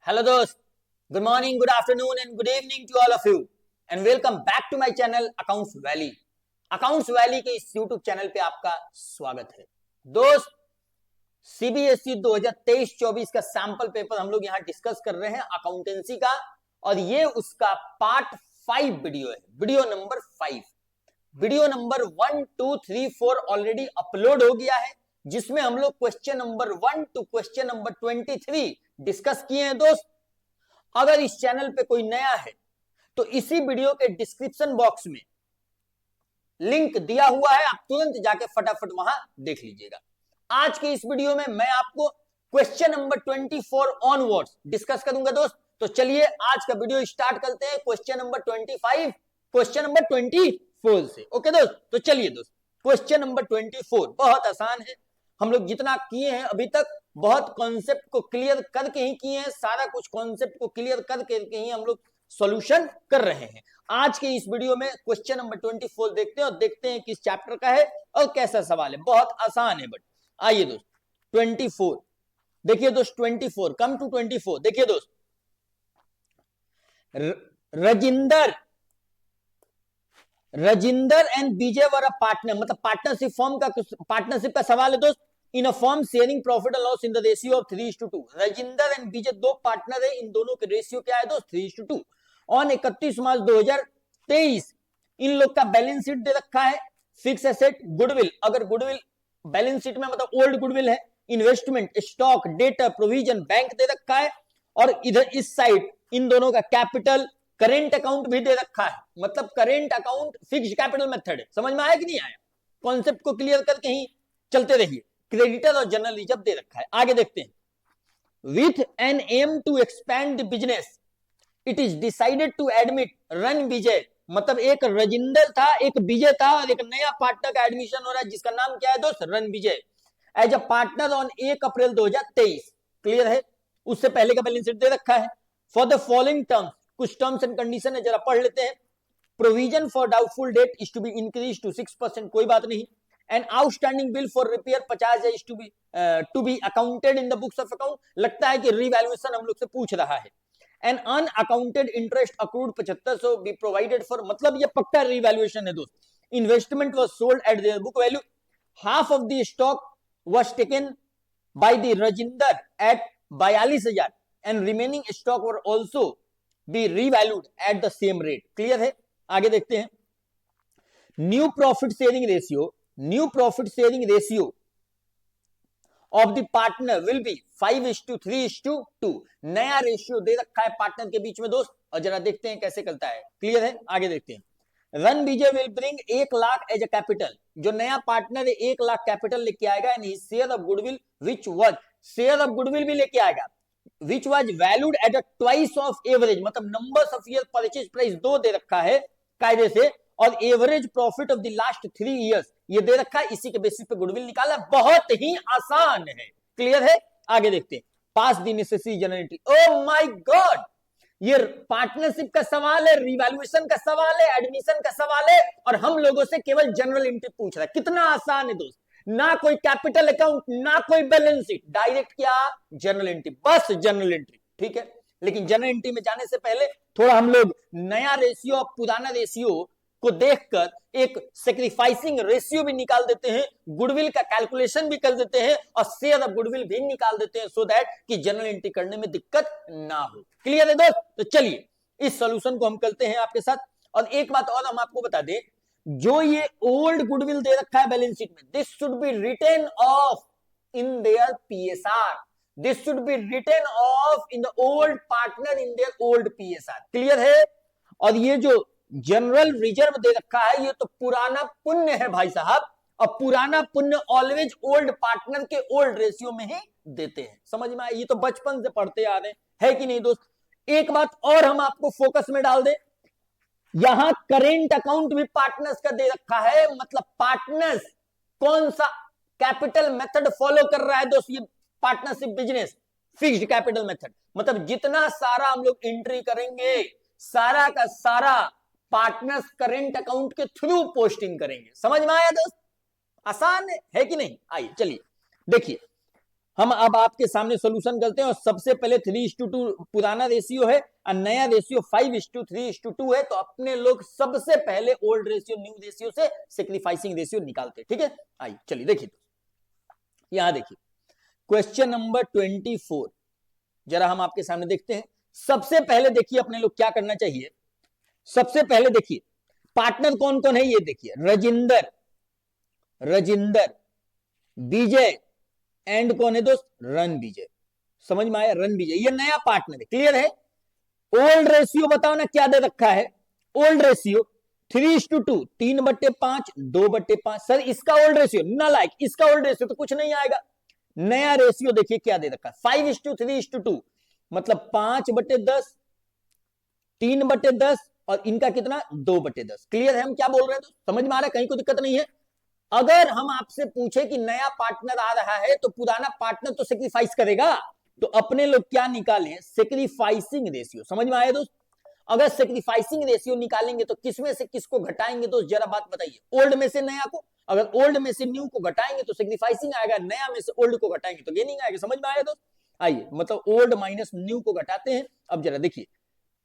Hello दोस्त, good morning, good afternoon and good evening to all of you and welcome back to my channel Accounts Valley. Accounts Valley के इस YouTube channel पे आपका स्वागत है। दोस्त, CBSE 2023-24 का सैंपल पेपर हम लोग यहाँ डिस्कस कर रहे हैं अकाउंटेंसी का और ये उसका पार्ट 5 वीडियो है, video number 5। Video number 1, 2, 3, 4 already upload हो गया है जिसमें हम लोग question number 1 to question number 23 discuss किए हैं। दोस्त, अगर इस चैनल पे कोई नया है तो इसी वीडियो के डिस्क्रिप्शन बॉक्स में लिंक दिया हुआ है, आप तुरंत जाके फटाफट वहां देख लीजिएगा। आज के इस वीडियो में मैं आपको क्वेश्चन नंबर 24 ऑनवर्ड्स डिस्कस करूंगा। दोस्त, तो चलिए आज का वीडियो स्टार्ट करते हैं क्वेश्चन नंबर 25 क्वेश्चन नंबर 24 से। ओके दोस्त, तो चलिए दोस्त, क्वेश्चन नंबर 24 बहुत आसान है। हम लोग जितना किए हैं अभी तक बहुत कॉन्सेप्ट को क्लियर करके ही किए हैं, सारा कुछ कॉन्सेप्ट को क्लियर करके ही हम लोग सॉल्यूशन कर रहे हैं। आज के इस वीडियो में क्वेश्चन नंबर 24 देखते हैं और देखते हैं किस चैप्टर का है और कैसा सवाल है। बहुत आसान है बट आइए दोस्त 24 देखिए। दोस्त 24 कम टू 24 देखिए दोस्त, Rajinder and Vijay were a partner, मतलब पार्टनरशिप का सवाल है दोस्त। In a firm sharing profit and loss in the ratio of 3:2। Rajinder and Vijay दो पार्टनर है, इन दोनों के रेशियो क्या है दोस्त 3:2। ऑन 31 मार्च 2023 इन लोग का बैलेंस शीट दे रखा है। फिक्स एसेट, गुडविल, अगर गुडविल बैलेंस शीट में मतलब ओल्ड गुडविल है, investment, stock, data, provision, bank दे रखा है। और इधर इस साइड इन दोनों का कैपिटल, करेंट अकाउंट भी दे रखा है, मतलब current account fixed capital method है। समझ में आया कि नहीं आया? कॉन्सेप्ट को क्लियर करके ही चलते रहिए। क्रेडिटर और जनरल रिजर्व दे रखा है। आगे देखते हैं। With an aim to expand the business it is decided to admit Ran Vijay, मतलब एक रजिंदर था, एक विजय था और एक नया पार्टनर का एडमिशन हो रहा है जिसका नाम क्या है दोस्त Ranvijay, as a partner on 1 April 2023। Clear है? उससे पहले का बैलेंस शीट दे रखा है। फॉर द फॉलोइंग टर्म्स, कुछ टर्म्स एंड कंडीशन है, जरा पढ़ लेते हैं। Provision for doubtful debt is to be increase to 6%, कोई बात नहीं। An outstanding bill for repair 50 is to be accounted in the books of account, लगता है कि रिवैल्यूएशन हम लोग से पूछ रहा है। An unaccounted interest accrued 7500 be provided for, मतलब ये पक्का रिवैल्यूएशन है दोस्त। Investment was sold at their book value. Half of the stock was taken by the Rajinder at 42,000 and remaining stock were also be revalued at the same rate. Clear है? आगे देखते हैं। New profit sharing ratio of the partner will be 5:3:2। नया ratio दे रखा है partner के बीच में दोस्त, और जरा देखते हैं कैसे करता है। क्लियर है? आगे देखते हैं। Ranvijay will bring 1 lakh as a capital, जो नया पार्टनर है 1 लाख कैपिटल लेके आएगा। And share of goodwill which was, share of goodwill भी लेके आएगा, which was valued at a twice of average, मतलब numbers of year purchase price 2 दे रखा है कायदे से, और average profit of the last 3 years ये दे रखा है। इसी के बेसिस पे गुडविल निकाला, बहुत ही आसान है। क्लियर है? आगे देखते हैं। Pass the necessary journal entry. Oh my god, ये पार्टनरशिप का सवाल है, रिवैल्यूएशन का सवाल है, एडमिशन का सवाल है, और हम लोगों से केवल जनरल एंट्री पूछ रहा है। कितना आसान है दोस्त, ना कोई कैपिटल अकाउंट, ना कोई बैलेंस शीट, डायरेक्ट क्या जनरल एंट्री, बस जनरल एंट्री। ठीक है, लेकिन जनरल एंट्री में जाने से पहले थोड़ा हम लोग नया रेशियो और पुराना रेशियो को देखकर एक सेक्रीफाइसिंग रेशियो भी निकाल देते हैं, गुडविल का कैलकुलेशन भी कर देते हैं और शेयर ऑफ गुडविल भी निकाल देते हैं, सो दैट कि जनरल एंट्री करने में दिक्कत ना हो। क्लियर है दोस्त? तो चलिए इस सॉल्यूशन को हम करते हैं आपके साथ। और एक बात और हम आपको बता दें, जो ये ओल्ड गुडविल दे रखा है बैलेंस शीट में, this should be written off in their PSR, this should be written off in the old partner in their old PSR. Clear है? और ये जो जनरल रिजर्व दे रखा है ये तो पुराना पुण्य है भाई साहब, और पुराना पुण्य ऑलवेज ओल्ड पार्टनर के ओल्ड रेशियो में ही देते हैं। समझ में आया? ये तो बचपन से पढ़ते आ रहे हैं, है कि नहीं दोस्त? एक बात और हम आपको फोकस में डाल दें, यहां करेंट अकाउंट भी पार्टनर्स का दे रखा है, मतलब पार्टनर्स कौन सा कैपिटल मेथड फॉलो कर रहा है दोस्त? ये partnership business fixed capital method, मतलब जितना सारा हम लोग एंट्री करेंगे सारा का सारा पार्टनर्स करेंट अकाउंट के थ्रू पोस्टिंग करेंगे। समझ में आया दोस्त? आसान है कि नहीं? आइए चलिए देखिए। हम अब आपके सामने सोल्यूशन करते हैं और सबसे पहले 3:2 पुराना रेशियो है और नया रेशियो 5:3:2 है। तो अपने लोग सबसे पहले ओल्ड रेशियो न्यू रेशियो से सेक्रीफाइसिंग रेशियो निकालते हैं। ठीक है, आइए चलिए देखिए, यहां देखिए क्वेश्चन नंबर 24 जरा हम आपके सामने देखते हैं। सबसे पहले देखिए अपने लोग क्या करना चाहिए, सबसे पहले देखिए पार्टनर कौन कौन है, ये देखिए रजिंदर विजय एंड कौन है दोस्त, रणविजय। समझ में आया, रणविजय ये नया पार्टनर है, क्लियर है। ओल्ड रेशियो बताओ ना क्या दे रखा है, ओल्ड रेशियो 3:2, 3/5, 2/5। सर इसका ओल्ड रेशियो ना, लाइक इसका ओल्ड रेशियो तो कुछ नहीं आएगा। नया रेशियो देखिए क्या दे रखा है, 5:3:2, मतलब 5/10, 3/10 और इनका कितना 2/10। क्लियर है हम क्या बोल रहे हैं, तो समझ में आ रहा है, कहीं कोई दिक्कत नहीं है। अगर हम आपसे पूछे कि नया पार्टनर आ रहा है तो पुराना पार्टनर तो सेक्रीफाइस करेगा, तो अपने लोग क्या निकालें, सेक्रीफाइसिंग रेशियो। समझ में आया दोस्त, अगर सेक्रीफाइसिंग रेशियो निकालेंगे तो किसमें से किसको घटाएंगे दोस्त, जरा बात बताइए। ओल्ड में से नया को, अगर ओल्ड में से न्यू को घटाएंगे तो सेक्रीफाइसिंग आएगा, नया में से ओल्ड को घटाएंगे तो गेनिंग आएगा। समझ में आया दोस्त, आइए मतलब ओल्ड माइनस न्यू को घटाते हैं। अब जरा देखिए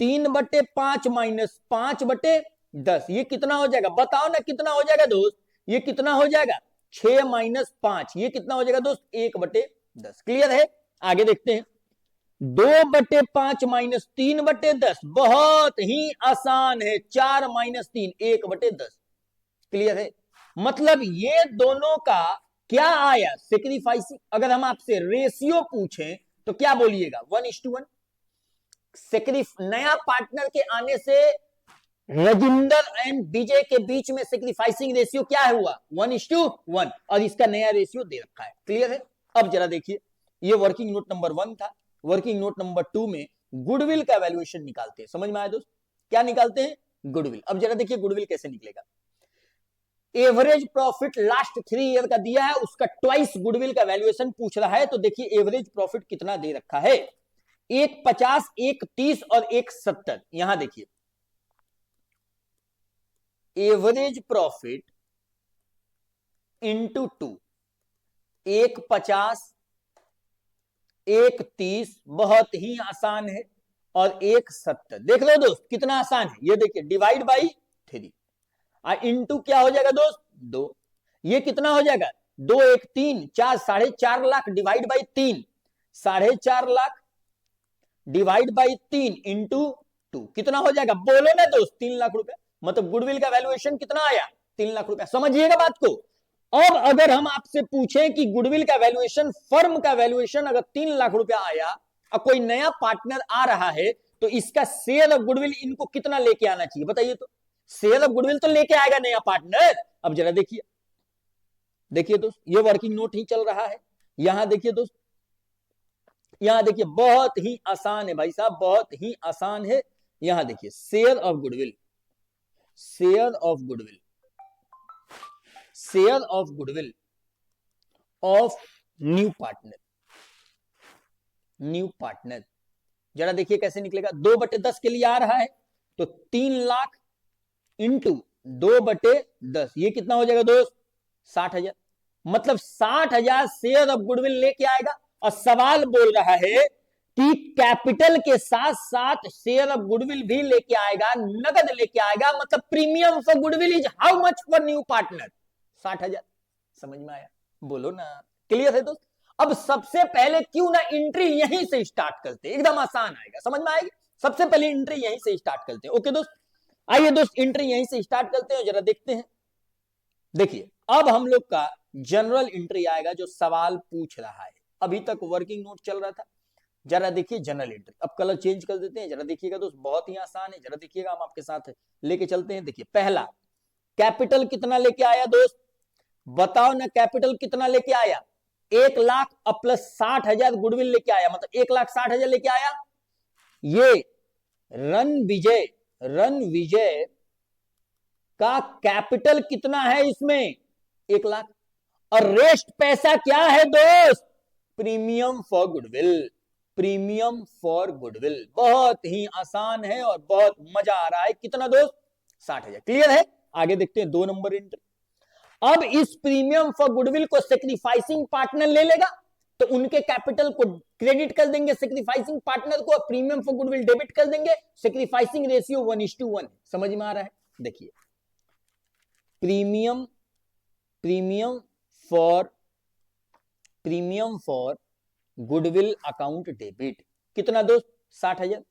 3/5 माइनस 5/10 ये कितना हो जाएगा, बताओ ना कितना हो जाएगा दोस्त, ये कितना हो जाएगा 6 माइनस 5, ये कितना हो जाएगा दोस्त 1/10। क्लियर है, आगे देखते हैं 2/5 माइनस 3/10 बहुत ही आसान है, 4 माइनस 3 1/10। क्लियर है, मतलब ये दोनों का क्या आया सेक्रीफाइसिंग। अगर हम आपसे रेशियो पूछें तो क्या बोलिएगा 1:1। नया पार्टनर के आने से रजिंदर एंड विजय के बीच में सेक्रीफाइसिंग रेशियो क्या हुआ 1:1 और इसका नया रेशियो दे रखा है। क्लियर है, अब जरा देखिए ये वर्किंग नोट नंबर 1 था, वर्किंग नोट नंबर 2 में गुडविल का वैल्यूएशन निकालते हैं। समझ में आया दोस्त, क्या निकालते हैं, गुडविल। अब जरा देखिए गुडविल कैसे निकलेगा, एवरेज प्रॉफिट लास्ट 3 ईयर का दिया है, उसका ट्वाइस गुडविल का वैल्यूएशन पूछ रहा है। तो देखिए एवरेज प्रॉफिट कितना दे रखा है, 150, 130 और 170। यहां देखिए एवरेज प्रॉफिट इंटू 2, 150, 130 बहुत ही आसान है और 170। देख लो दोस्त कितना आसान है, ये देखिए डिवाइड बाई 3 इंटू क्या हो जाएगा दोस्त 2, ये कितना हो जाएगा 2 1 3 4 4.5 lakh divide by 3, 4.5 lakh divide by 3 into 2 कितना हो जाएगा, बोलो ना दोस्त 3 लाख रुपए। मतलब गुडविल का वैल्यूएशन कितना आया 3 लाख रुपया। समझिएगा बात को। अब अगर हम आपसे पूछें कि गुडविल का वैल्यूएशन, फर्म का वैल्यूएशन अगर 3 लाख रुपया आया और कोई नया पार्टनर आ रहा है तो इसका शेयर ऑफ गुडविल इनको कितना लेके आना चाहिए बताइए। तो शेयर ऑफ गुडविल तो लेके आएगा नया पार्टनर। अब जरा देखिए, देखिए दोस्त ये वर्किंग नोट ही चल रहा है, यहां देखिए दोस्त, यहां देखिए बहुत ही आसान है भाई साहब, बहुत ही आसान है। यहां देखिए share of goodwill, share of goodwill, share of goodwill of new partner, new partner जरा देखिए कैसे निकलेगा। 2/10 के लिए आ रहा है तो 3 लाख इंटू 2/10 ये कितना हो जाएगा दोस्त 60,000। मतलब 60,000 शेयर ऑफ गुडविल लेके आएगा। और सवाल बोल रहा है कि कैपिटल के साथ साथ शेयर ऑफ गुडविल भी लेके आएगा, नगद लेके आएगा। मतलब premium for goodwill is how much for new partner 60,000। समझ में आया, बोलो ना, क्लियर है दोस्त। अब सबसे पहले क्यों ना एंट्री यहीं से स्टार्ट करते, एकदम आसान आएगा, समझ में आएगी। सबसे पहले एंट्री यहीं से स्टार्ट करते हैं। ओके दोस्त, आइए दोस्त एंट्री यहीं से स्टार्ट करते हैं, जरा देखते हैं। देखिए अब हम लोग का जनरल एंट्री आएगा जो सवाल पूछ रहा है। अभी तक वर्किंग नोट चल रहा था, जरा देखिए जनरल एंट्री। अब कलर चेंज कर देते हैं, जरा देखिएगा दोस्त बहुत ही आसान है। जरा देखिएगा हम आपके साथ लेके चलते हैं। देखिए पहला कैपिटल कितना लेके आया दोस्त, बताओ ना कैपिटल कितना लेके आया 1 लाख और प्लस 60,000 गुडविल लेके आया, मतलब 1,60,000 लेके आया। ये रणविजय, रणविजय का कैपिटल कितना है इसमें 1 लाख और रेस्ट पैसा क्या है दोस्त premium for goodwill, premium for goodwill. बहुत ही आसान है और बहुत मजा आ रहा है। कितना दोस्त 60,000। क्लियर है, आगे देखते हैं 2 नंबर एंट्री। अब इस प्रीमियम फॉर गुडविल को सेक्रीफाइसिंग पार्टनर ले लेगा। तो उनके कैपिटल को क्रेडिट कर देंगे सेक्रीफाइसिंग पार्टनर को, प्रीमियम फॉर गुडविल डेबिट कर देंगे, सेक्रीफाइसिंग रेशियो 1:1। समझ में आ रहा है? देखिए premium for goodwill account debit कितना दोस्त? 60,000।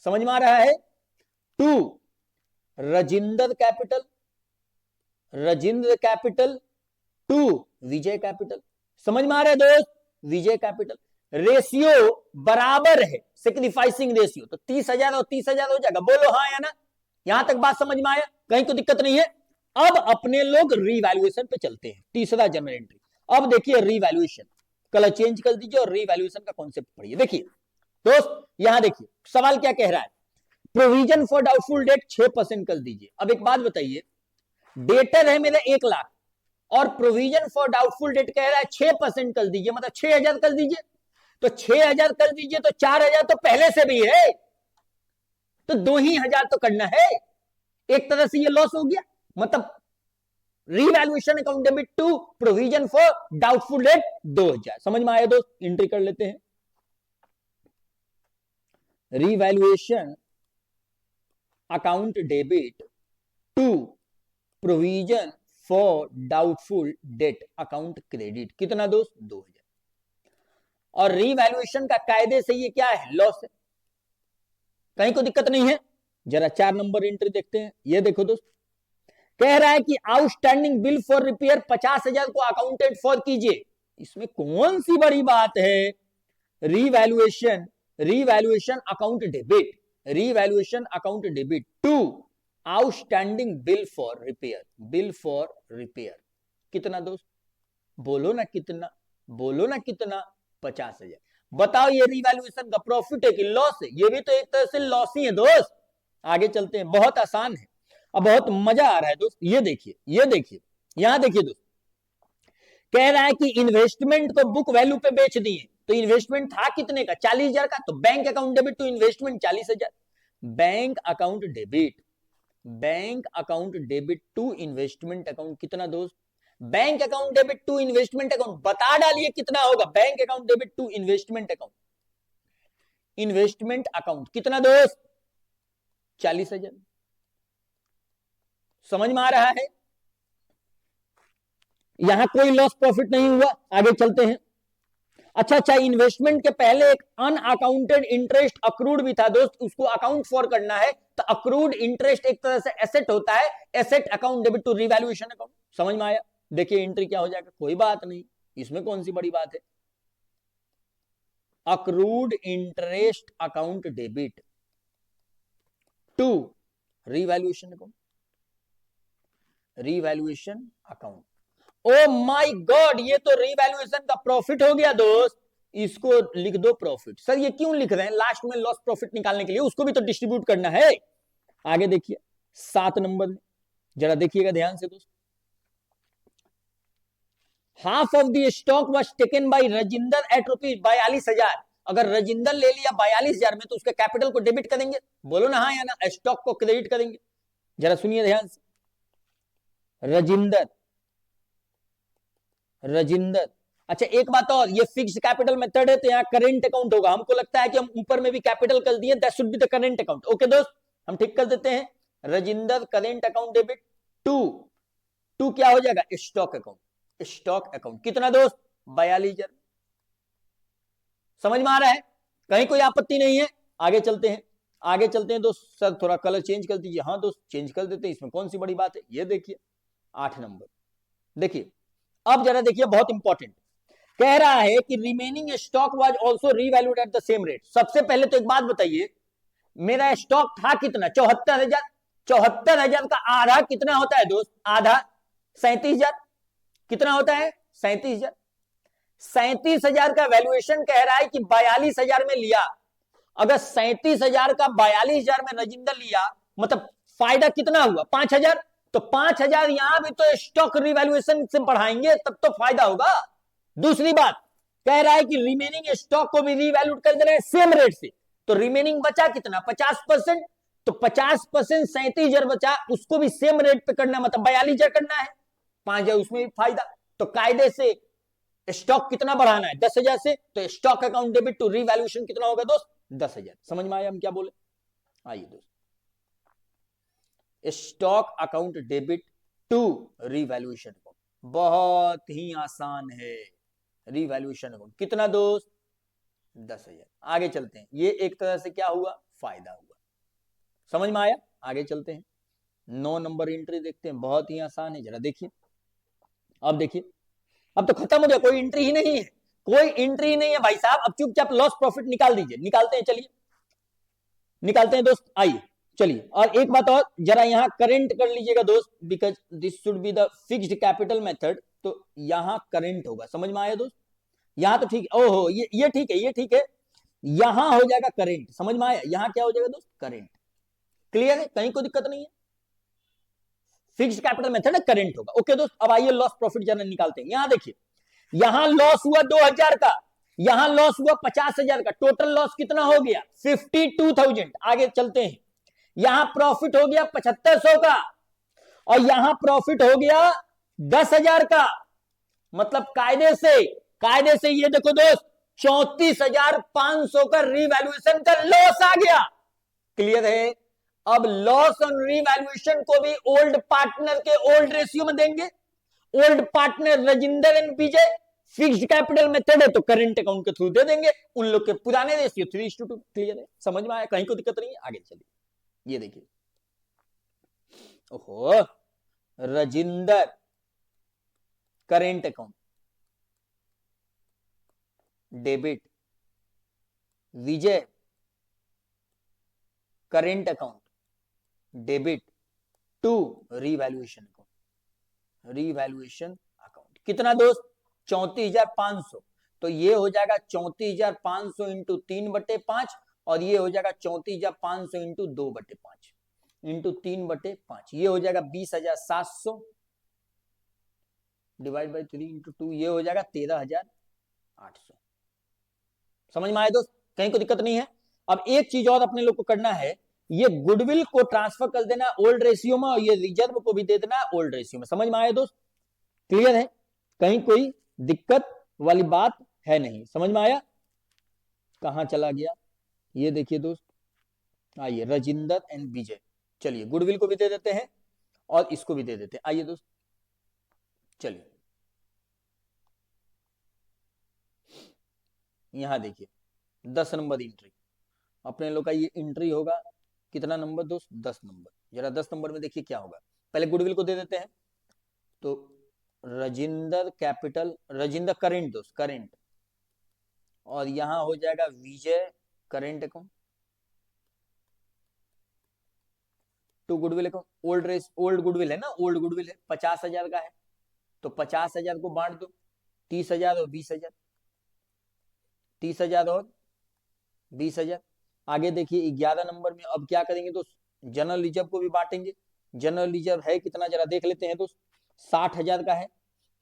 समझ में आ रहा है? To Rajendra capital to Vijay capital. समझ में आ रहा है दोस्त? विजय कैपिटल। रेशियो बराबर है सेक्रीफाइसिंग रेशियो, तो 30,000 और 30,000 हो जाएगा। बोलो हाँ या ना? यहां तक बात समझ में आया? कहीं कोई दिक्कत नहीं है? अब अपने लोग रीवैल्यूएशन पे चलते हैं, तीसरा जनरल एंट्री। अब देखिए रीवैल्यूएशन, कलर चेंज कर दीजिए और रीवैल्यूएशन का कॉन्सेप्ट पढ़िए। देखिए दोस्त यहां देखिए सवाल क्या कह रहा है, प्रोविजन फॉर डाउटफुल डेट 6% कर दीजिए। अब एक बात बताइए, डेटर है मेरा 1 लाख और प्रोविजन फॉर डाउटफुल डेट कह रहा है 6% कर दीजिए, मतलब 6,000 कर दीजिए। तो 6,000 कर दीजिए तो 4,000 तो पहले से भी है, तो 2,000 तो करना है। एक तरह से ये लॉस हो गया, मतलब revaluation account debit to provision for doubtful debt 2,000। समझ में आया दोस्त? एंट्री कर लेते हैं। Revaluation account debit to provision for doubtful debt account credit कितना दोस्त? 2,000। और रीवैल्यूएशन का कायदे से ये क्या है? लॉस है। कहीं को दिक्कत नहीं है? जरा 4 नंबर एंट्री देखते हैं। ये देखो दोस्त, कह रहा है कि आउटस्टैंडिंग बिल फॉर रिपेयर 50,000 को अकाउंटेड फॉर कीजिए। इसमें कौन सी बड़ी बात है? Revaluation account debit to outstanding bill for repair कितना दोस्त? बोलो ना कितना? 50,000। बताओ ये रीवैल्यूएशन का प्रॉफिट है कि लॉस है? ये भी तो एक तरह से लॉस ही है दोस्त। आगे चलते हैं, बहुत आसान है, अब बहुत मजा आ रहा है दोस्त। ये देखिए यहां देखिए दोस्त, कह रहा है कि इन्वेस्टमेंट को बुक वैल्यू पे बेच दिए, तो इन्वेस्टमेंट था कितने का? 40,000 का। तो bank account debit to investment 40,000। Bank account debit to investment account कितना दोस्त? Bank account debit to investment account बता डालिए कितना होगा? Bank account debit to investment account कितना दोस्त? 40,000। समझ में आ रहा है? यहां कोई लॉस प्रॉफिट नहीं हुआ। आगे चलते हैं। अच्छा, इन्वेस्टमेंट के पहले एक अनअकाउंटेड इंटरेस्ट अक्रूड भी था दोस्त, उसको अकाउंट फॉर करना है। तो अक्रूड इंटरेस्ट एक तरह से एसेट होता है, asset account debit to revaluation account. समझ में आया? देखिए एंट्री क्या हो जाएगा? कोई बात नहीं, इसमें कौन सी बड़ी बात है। Accrued interest account debit to revaluation account. Oh my god, ये तो रिवैल्यूएशन का प्रॉफिट हो गया दोस्त। इसको लिख दो प्रॉफिट। सर ये क्यों लिख रहे हैं? लास्ट में लॉस प्रॉफिट निकालने के लिए, उसको भी तो डिस्ट्रीब्यूट करना है। आगे देखिए 7 नंबर में, जरा देखिएगा ध्यान से दोस्त। Half of the stock was taken by Rajendra at ₹42,000। अगर राजेंद्र ले लिया 42,000 में, तो उसके कैपिटल को डेबिट करेंगे। बोलो ना हाँ या ना? स्टॉक को क्रेडिट करेंगे। जरा सुनिए ध्यान से। राजेंद्र। अच्छा एक बात और, ये फिक्स्ड कैपिटल मेथड है तो यहाँ करेंट अकाउंट होगा। हमको लगता है कि हम ऊपर में भी कैपिटल कर दिए, that should be the current account. Okay दोस्त, हम ठीक कर देते हैं। Rajendra current account debit to क्या हो जाएगा? स्टॉक अकाउंट कितना दोस्त? 42,000। समझ में आ रहा है? कहीं कोई आपत्ति नहीं है? आगे चलते हैं दोस्त। सर थोड़ा कलर चेंज कर दीजिए। हाँ दोस्त चेंज कर देते हैं, इसमें कौन सी बड़ी बात है। ये देखिए 8 नंबर देखिए। अब जरा देखिए, बहुत इंपॉर्टेंट कह रहा है कि remaining stock was also revalued at the same rate. सबसे पहले तो एक बात बताइए, मेरा स्टॉक था कितना? 74,000। 74,000 का आधा कितना होता है दोस्त? आधा 37,000। कितना होता है? 37,000। 37,000 का वैल्यूएशन कह रहा है कि 42,000 में लिया। अगर 37,000 का 42,000 में राजेंद्र लिया, मतलब फायदा कितना हुआ? 5,000। तो 5,000 यहां भी तो स्टॉक रिवैल्यूएशन से बढ़ाएंगे, तब तो फायदा होगा। दूसरी बात कह रहा है कि रिमेनिंग स्टॉक को भी रिवैल्यूड कर दे रहे हैं सेम रेट से। तो रिमेनिंग बचा कितना? 50%। तो 50% 37,000 बचा, उसको भी सेम रेट पे करना, मतलब 42,000 करना है। 5,000 उसमें भी फायदा। तो कायदे से स्टॉक कितना बढ़ाना है 10,000 से, तो stock account debit to revaluation कितना होगा दोस्त 10,000। समझ में आया हम क्या बोले? आइए दोस्त, stock account debit to revaluation account बहुत ही आसान है। रीवैल्यूएशन अकाउंट कितना दोस्त 10,000। आगे चलते हैं, ये एक तरह से क्या हुआ फायदा हुआ। समझ में आया? आगे चलते हैं, 9 नंबर एंट्री देखते हैं, बहुत ही आसान है, जरा देखिए। अब देखिए, अब तो खत्म हो गया, कोई एंट्री ही नहीं है, कोई एंट्री ही नहीं है भाई साहब। अब चुपचाप लॉस प्रॉफिट निकाल दीजिए। निकालते हैं, चलिए निकालते हैं दोस्त, आइए चलिए। और एक बात और, जरा यहां करेंट कर लीजिएगा दोस्त, because this should be the fixed capital method, तो यहां करेंट होगा। समझ में आया दोस्त? यहां तो ठीक, ओहो ये ठीक है, ये ठीक है, यहां हो जाएगा करेंट। समझ में आया? यहां क्या हो जाएगा दोस्त करेंट। क्लियर है? कहीं कोई दिक्कत नहीं है, फिक्स्ड कैपिटल मेथड है, करेंट होगा। ओके दोस्त, अब आइए लॉस प्रॉफिट जरा निकालते हैं। यहां देखिए, यहां लॉस हुआ 2,000 का, यहां लॉस हुआ 50,000 का, टोटल लॉस कितना हो गया 52,000। आगे चलते हैं, यहां प्रॉफिट हो गया 7,500 का, और यहां प्रॉफिट हो गया 10,000 का। मतलब कायदे से ये देखो दोस्त 34,500 का रीवैल्यूएशन का लॉस आ गया। क्लियर है? अब लॉस ऑन रीवैल्यूएशन को भी ओल्ड पार्टनर के ओल्ड रेशियो में देंगे। Old partner Rajendra and Vijay, fixed capital method है तो करंट अकाउंट के थ्रू दे देंगे उन लोग के पुराने रेशियो 3:2। क्लियर है? समझ में आया? कहीं कोई दिक्कत नहीं है? आगे चलिए, ये देखिए, ओहो, Rajendra current account debit, Vijay current account debit to revaluation account. Revaluation account कितना दोस्त 34,500, तो ये हो जाएगा 34,500 इंटू 3/5, और ये हो जाएगा 34,500 इंटू 2/5 इंटू 3/5, ये हो जाएगा 20,700 डिवाइड बाई 3 इंटू 2, ये हो जाएगा 13,800। समझ में आया दोस्त? कहीं कोई दिक्कत नहीं है? अब एक चीज और अपने लोग को करना है, ये गुडविल को ट्रांसफर कर देना ओल्ड रेशियो में, और ये रिजर्व को भी दे देना ओल्ड रेशियो में। समझ में आया दोस्त? क्लियर है? कहीं कोई दिक्कत वाली बात है नहीं। समझ में आया? कहां चला गया ये देखिए दोस्त, आइए, राजेंद्र एंड विजय, चलिए गुडविल को भी दे देते हैं और इसको भी दे देते हैं। आइए दोस्त, चलिए यहां देखिए 10 नंबर एंट्री, अपने लोग का ये एंट्री होगा कितना नंबर दोस्त 10 नंबर। जरा 10 नंबर में देखिए क्या होगा, पहले गुडविल को दे देते हैं, तो राजेंद्र कैपिटल, राजेंद्र करेंट दोस्त, करेंट, और यहां हो जाएगा Vijay current account to goodwill account. Old goodwill है ना, ओल्ड गुडविल है, 50,000 का है, तो 50,000 को बांट दो, 30,000 और 20,000, 30,000 और 20,000। आगे देखिए 11 नंबर में अब क्या करेंगे दोस्त, जनरल रिजर्व को भी बांटेंगे। जनरल रिजर्व है कितना जरा देख लेते हैं दोस्त, 60,000 का है,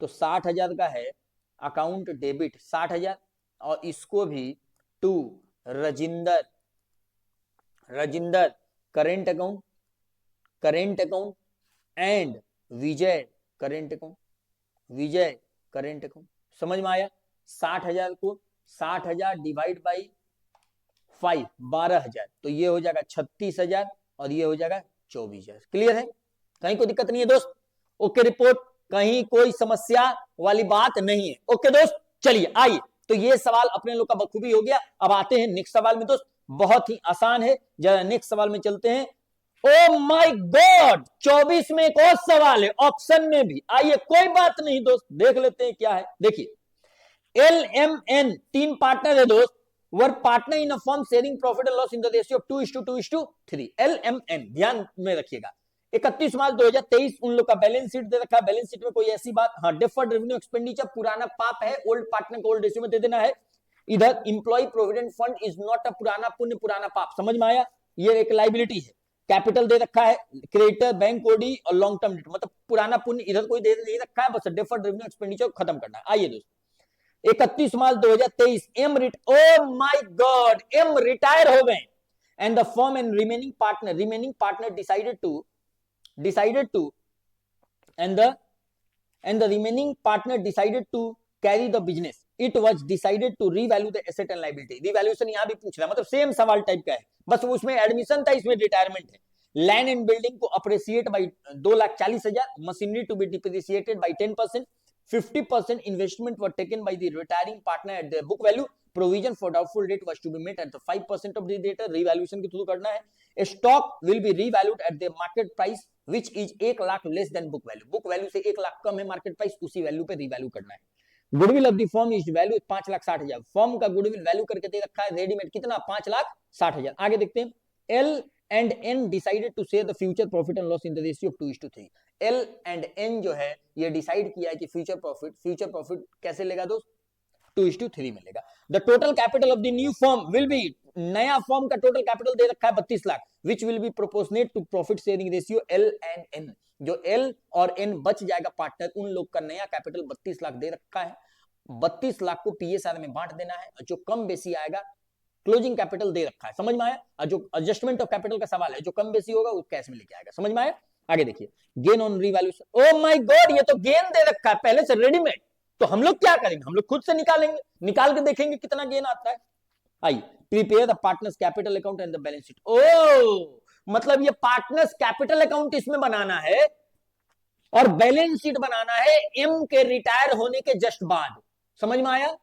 तो 60,000 का है अकाउंट डेबिट 60,000, और इसको भी to Rajendra current account and Vijay current account, Vijay current account. समझ में आया? 60,000 को 60,000 डिवाइड बाई 5 12,000, तो ये हो जाएगा 36,000 और ये हो जाएगा 24,000। क्लियर है? कहीं कोई दिक्कत नहीं है दोस्त? ओके रिपोर्ट, कहीं कोई समस्या वाली बात नहीं है। ओके दोस्त, चलिए आइए, तो ये सवाल अपने लोग का बखूबी हो गया। अब आते हैं नेक्स्ट सवाल में दोस्त, बहुत ही आसान है, जरा नेक्स्ट सवाल में चलते हैं। ओ माय गॉड, 24 में एक और सवाल है, ऑप्शन में भी। आइए कोई बात नहीं दोस्त, देख लेते हैं क्या है। देखिए, LMN 3 पार्टनर है दोस्त, were partner in a firm sharing profit and loss in the ratio of 2:2:3। LMN ध्यान में रखिएगा, 31 मार्च 2023 उन लोग का बैलेंस शीट दे रखा है। बैलेंस शीट में कोई ऐसी बात, हाँ, डिफर्ड रेवेन्यू एक्सपेंडिचर पुराना पाप है, ओल्ड पार्टनर को ओल्ड रेशियो में दे देना है। इधर employee provident fund is not a पुराना पुण्य पुराना पाप। समझ में आया? ये एक लाइबिलिटी है। कैपिटल दे रखा है, क्रेडिटर बैंक ओडी और लॉन्ग टर्म डेट, मतलब पुराना पुण्य इधर कोई दे नहीं रखा है, बस डिफर्ड रेवेन्यू एक्सपेंडिचर खत्म करना है। आइए दोस्त, 31 मार्च 2023 एम रिटायर हो गए, and the firm and remaining partner decided to and the remaining partner decided to carry the business it was decided to revalue the asset and liability. Revaluation यहां भी पूछ रहा है, मतलब सेम सवाल टाइप का है, बस उसमें एडमिशन था, इसमें रिटायरमेंट है। लैंड एंड बिल्डिंग को appreciate by 2,40,000, machinery to be depreciated by 10%, 50% investment were taken by the retiring partner at the book value, provision for doubtful debt was to be met at the 5% of the debt. Revaluation के through करना है। Stock will be revalued at the market price which is 1 lakh less than book value. Book value से 1 लाख कम है market price, उसी value पे revalue करना है। Goodwill of the firm is value 5,60,000। Firm का गुडविल वैल्यू करके दे रखा है रेडीमेड कितना, 5,60,000। आगे देखते हैं। L and N decided to share the future profit and loss in the ratio of 2:3। L and N जो है ये डिसाइड किया है कि फ्यूचर प्रॉफिट कैसे लेगा दोस्त, 2:3 में लेगा। The total capital of the new firm will be, नया फर्म का टोटल कैपिटल दे रखा है 32 lakh, which will be proportionate to profit sharing ratio L and N. जो एल और एन बच जाएगा पार्टनर, उन लोग का नया कैपिटल 32 लाख दे रखा है। 32 लाख को पीएसआर में बांट देना है, जो कम बेसी आएगा क्लोजिंग कैपिटल दे रखा है, समझ में आया। और जो एडजस्टमेंट ऑफ कैपिटल का सवाल है, जो कम बेसी होगा वो कैश में लेके आएगा, समझ में आया। आगे देखिए, gain on revaluation. O my god, ये तो गेन दे रखा है पहले से रेडीमेड, तो हम लोग क्या करेंगे, हम लोग खुद से निकालेंगे, निकाल के देखेंगे कितना गेन आता है। आइए, prepare the partners capital account and the balance sheet. Oh मतलब ये पार्टनर्स कैपिटल अकाउंट इसमें बनाना है और बैलेंस शीट बनाना है एम के रिटायर होने के जस्ट बाद, समझ में आया।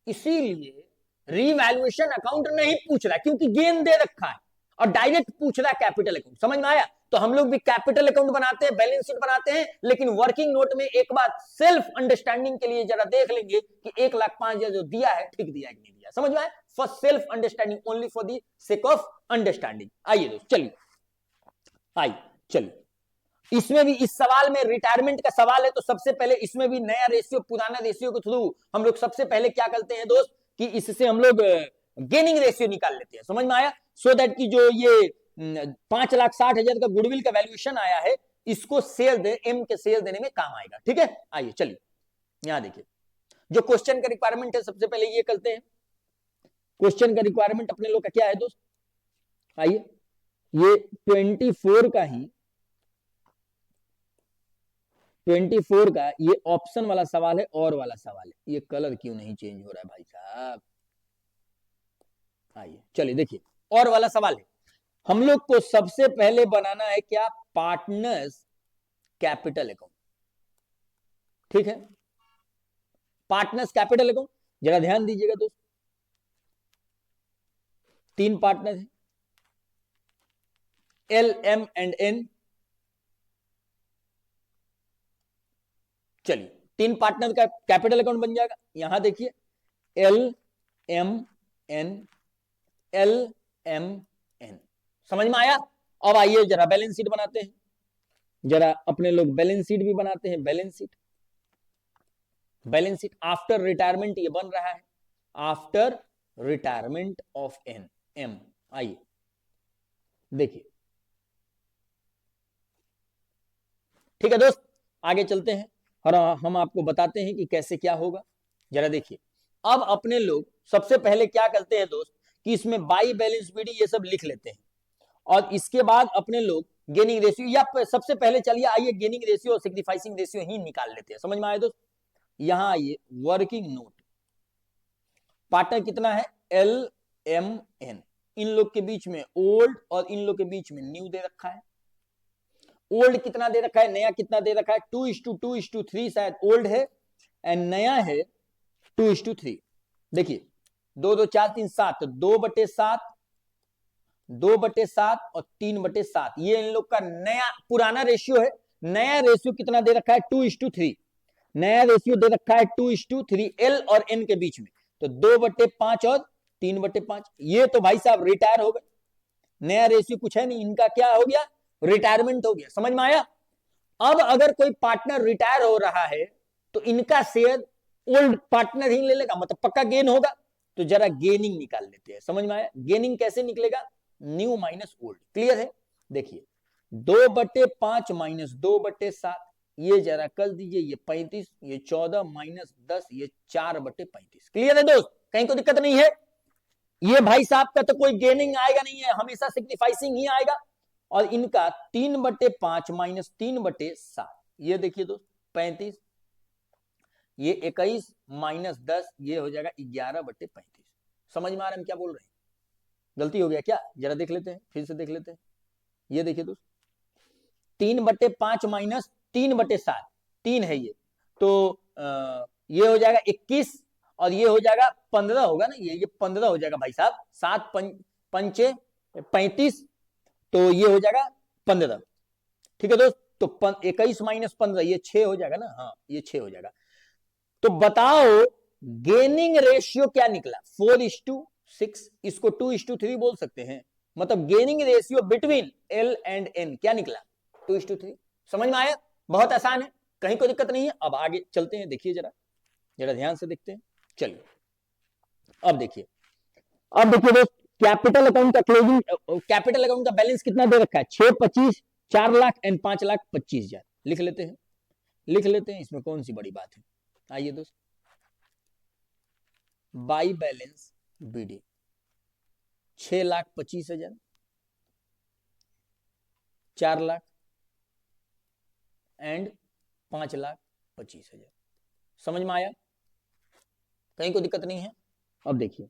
इसीलिए रीवैल्यूएशन अकाउंट नहीं पूछ रहा क्योंकि गेन दे रखा है, और डायरेक्ट पूछ रहा है कैपिटल अकाउंट, समझ में आया। तो हम लोग भी कैपिटल अकाउंट बनाते हैं, बैलेंस शीट बनाते हैं, लेकिन वर्किंग नोट में एक बात सेल्फ अंडरस्टैंडिंग के लिए जरा देख लेंगे कि 1,05,000 जो दिया है ठीक दिया है कि नहीं दिया, समझ में आया। For self understanding, only for the sake of understanding. आइए दोस्त, चलिए इसमें भी, इस सवाल में रिटायरमेंट का सवाल है, तो सबसे पहले इसमें भी नया रेशियो पुराना रेशियो के थ्रू हम लोग सबसे पहले क्या करते हैं दोस्त, कि इससे हम लोग गेनिंग रेशियो निकाल लेते हैं, समझ में आया। सो दैट कि जो ये 5,60,000 का गुडविल का वैल्यूएशन आया है, इसको सेल दे, एम के सेल देने में काम आएगा, ठीक है। आइए चलिए, यहां देखिए जो क्वेश्चन का रिक्वायरमेंट है, सबसे पहले ये करते हैं। क्वेश्चन का रिक्वायरमेंट अपने लोग का क्या है दोस्त, आइए ये 24 का ये ऑप्शन वाला सवाल है, और वाला सवाल है। ये कलर क्यों नहीं चेंज हो रहा है भाई साहब, आइए चलिए देखिए, और वाला सवाल है। हम लोग को सबसे पहले बनाना है क्या, पार्टनर्स कैपिटल अकाउंट, ठीक है। पार्टनर्स कैपिटल अकाउंट, जरा ध्यान दीजिएगा दोस्त, 3 पार्टनर है, एल एम एंड एन। चलिए 3 पार्टनर का कैपिटल अकाउंट बन जाएगा। यहां देखिए L M N, L M N, समझ में आया। अब आइए जरा बैलेंस शीट बनाते हैं, जरा अपने लोग बैलेंस शीट भी बनाते हैं। बैलेंस शीट आफ्टर रिटायरमेंट ये बन रहा है, after retirement of N M. आइए देखिए, ठीक है दोस्त, आगे चलते हैं और हम आपको बताते हैं कि कैसे क्या होगा। जरा देखिए, अब अपने लोग सबसे पहले क्या करते हैं दोस्त, कि इसमें बाई बैलेंस बीडी ये सब लिख लेते हैं, और इसके बाद अपने लोग गेनिंग रेशियो, या सबसे पहले चलिए आइए गेनिंग रेशियो और सैक्रिफाइसिंग रेशियो ही निकाल लेते हैं, समझ में आए दोस्त। यहां आइए, वर्किंग नोट, पार्टनर कितना है, एल एम एन, इन लोग के बीच में ओल्ड और इन लोग के बीच में न्यू दे रखा है। ओल्ड कितना दे रखा है, नया कितना दे रखा है, 2:2:3 शायद ओल्ड है, एंड नया है 2:3। देखिए 2 2 4 3 7, 2/7, 2/7 और 3/7, ये इन लोग का नया पुराना रेशियो है। नया रेशियो कितना दे रखा है, 2:3। नया रेशियो दे रखा है 2:3 एल और एन के बीच में, तो 2/5 और 3/5। ये तो भाई साहब रिटायर हो गए, नया रेशियो कुछ है नहीं, इनका क्या हो गया, रिटायरमेंट हो गया, समझ में आया। अब अगर कोई पार्टनर रिटायर हो रहा है तो इनका शेयर ओल्ड पार्टनर ही ले लेगा, मतलब पक्का गेन होगा। तो जरा गेनिंग निकाल लेते हैं, समझ में आया। गेनिंग कैसे निकलेगा, न्यू माइनस ओल्ड, क्लियर है। देखिए 2/5 माइनस 2/7, ये जरा कर दीजिए, ये 35, ये 14 माइनस 10, ये 4/35, क्लियर है दोस्त, कहीं कोई दिक्कत नहीं है। ये भाई साहब का तो कोई गेनिंग आएगा नहीं है, हमेशा सैक्रिफाइसिंग ही आएगा। और इनका 3/5 माइनस 3/7, ये देखिए दोस्त 35, ये 21 माइनस 10 ये हो जाएगा 11/35। समझ में आ रहा है हम क्या बोल रहे हैं? गलती हो गया क्या? जरा देख लेते हैं, फिर से देख लेते हैं। ये देखिए दोस्त, 3/5 माइनस 3/7, 3 है ये, तो ये हो जाएगा 21 और ये हो जाएगा 15 होगा ना, ये 15 हो जाएगा भाई साहब, 7 पंचे 35, तो ये हो जाएगा 15। ठीक है दोस्त, तो 21 माइनस 15 ये 6 हो जाएगा ना, हाँ ये 6 हो जाएगा। तो बताओ गेनिंग रेशियो क्या निकला? 4:6, इसको 2:3 बोल सकते हैं, मतलब gaining ratio between L and N क्या निकला? 2:3। समझ में आया? बहुत आसान है, कहीं कोई दिक्कत नहीं है। अब आगे चलते हैं, देखिए जरा जरा ध्यान से देखते हैं। चलिए अब देखिए दोस्त, कैपिटल अकाउंट का क्लोजिंग, कैपिटल अकाउंट का बैलेंस कितना दे रखा है? 625, 4 लाख एंड 5,25,000। लिख लेते हैं, इसमें कौन सी बड़ी बात है। आइए दोस्त, by balance BD 6,25,000, 4 lakh and 5,25,000। समझ में आया? कहीं कोई दिक्कत नहीं है। अब देखिए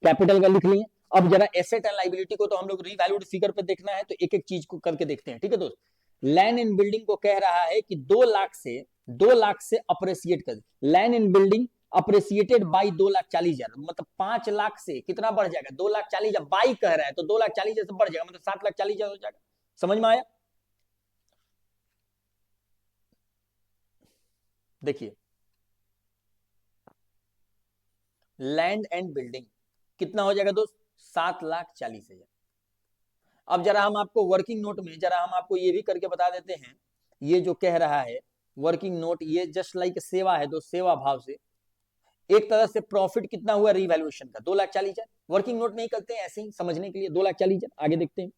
कैपिटल का लिख लिए, अब जरा एसेट एंड लाइबिलिटी को तो हम लोग रीवैल्यूड फिगर पे देखना है, तो एक एक चीज को करके देखते हैं। ठीक है दोस्त, लैंड एंड बिल्डिंग को कह रहा है कि 2 लाख से अप्रिसिएट कर, land and building appreciated by 2,40,000, मतलब 5 लाख से कितना बढ़ जाएगा? 2,40,000 बाई कह रहा है, तो 2,40,000 से बढ़ जाएगा, मतलब 7,40,000 हो जाएगा। समझ में आया? देखिए लैंड एंड बिल्डिंग कितना हो जाएगा दोस्त? 7,40,000। अब जरा हम आपको वर्किंग नोट में जरा हम आपको ये भी करके बता देते हैं, ये जो कह रहा है वर्किंग नोट, ये जस्ट लाइक सेवा है दोस्त, सेवा भाव से एक तरह से प्रॉफिट कितना हुआ रीवैल्यूएशन का? 2,40,000। वर्किंग नोट नहीं करते हैं, ऐसे ही समझने के लिए 2,40,000। आगे देखते हैं,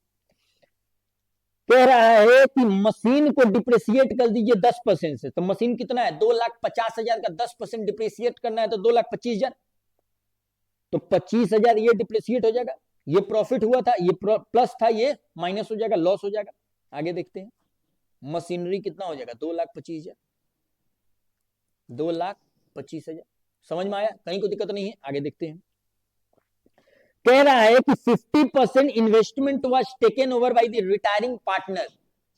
कह रहा है कि मशीन को डिप्रिसिएट कर दीजिए 10% से, तो मशीन कितना है? 2,50,000 का 10% डिप्रिसिएट करना है तो 2,25,000, तो 25,000 ये डिप्रिसिएट हो जाएगा, ये प्रॉफिट हुआ था, ये प्लस था, ये माइनस हो जाएगा, लॉस हो जाएगा। आगे देखते हैं, मशीनरी कितना हो जाएगा? 2,25,000, 2,25,000। समझ में आया? कहीं कोई दिक्कत नहीं है। आगे देखते हैं, कह रहा है कि 50% investment was taken over by the retiring partner,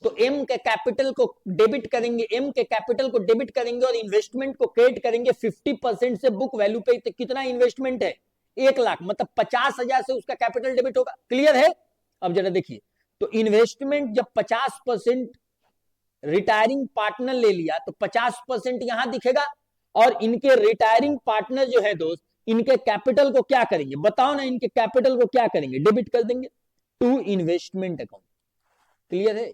तो एम के कैपिटल को डेबिट करेंगे, एम के कैपिटल को डेबिट करेंगे और इन्वेस्टमेंट को क्रेडिट करेंगे 50% से बुक वैल्यू पे। तो कितना इन्वेस्टमेंट है? 1 लाख, मतलब 50,000 से उसका कैपिटल डेबिट होगा। क्लियर है? अब जरा देखिए, तो इन्वेस्टमेंट जब 50% रिटायरिंग पार्टनर ले लिया तो 50% यहां दिखेगा, और इनके रिटायरिंग पार्टनर जो है दोस्त, इनके कैपिटल को क्या करेंगे? बताओ ना, इनके कैपिटल को क्या करेंगे? डेबिट कर देंगे टू इन्वेस्टमेंट अकाउंट। क्लियर है?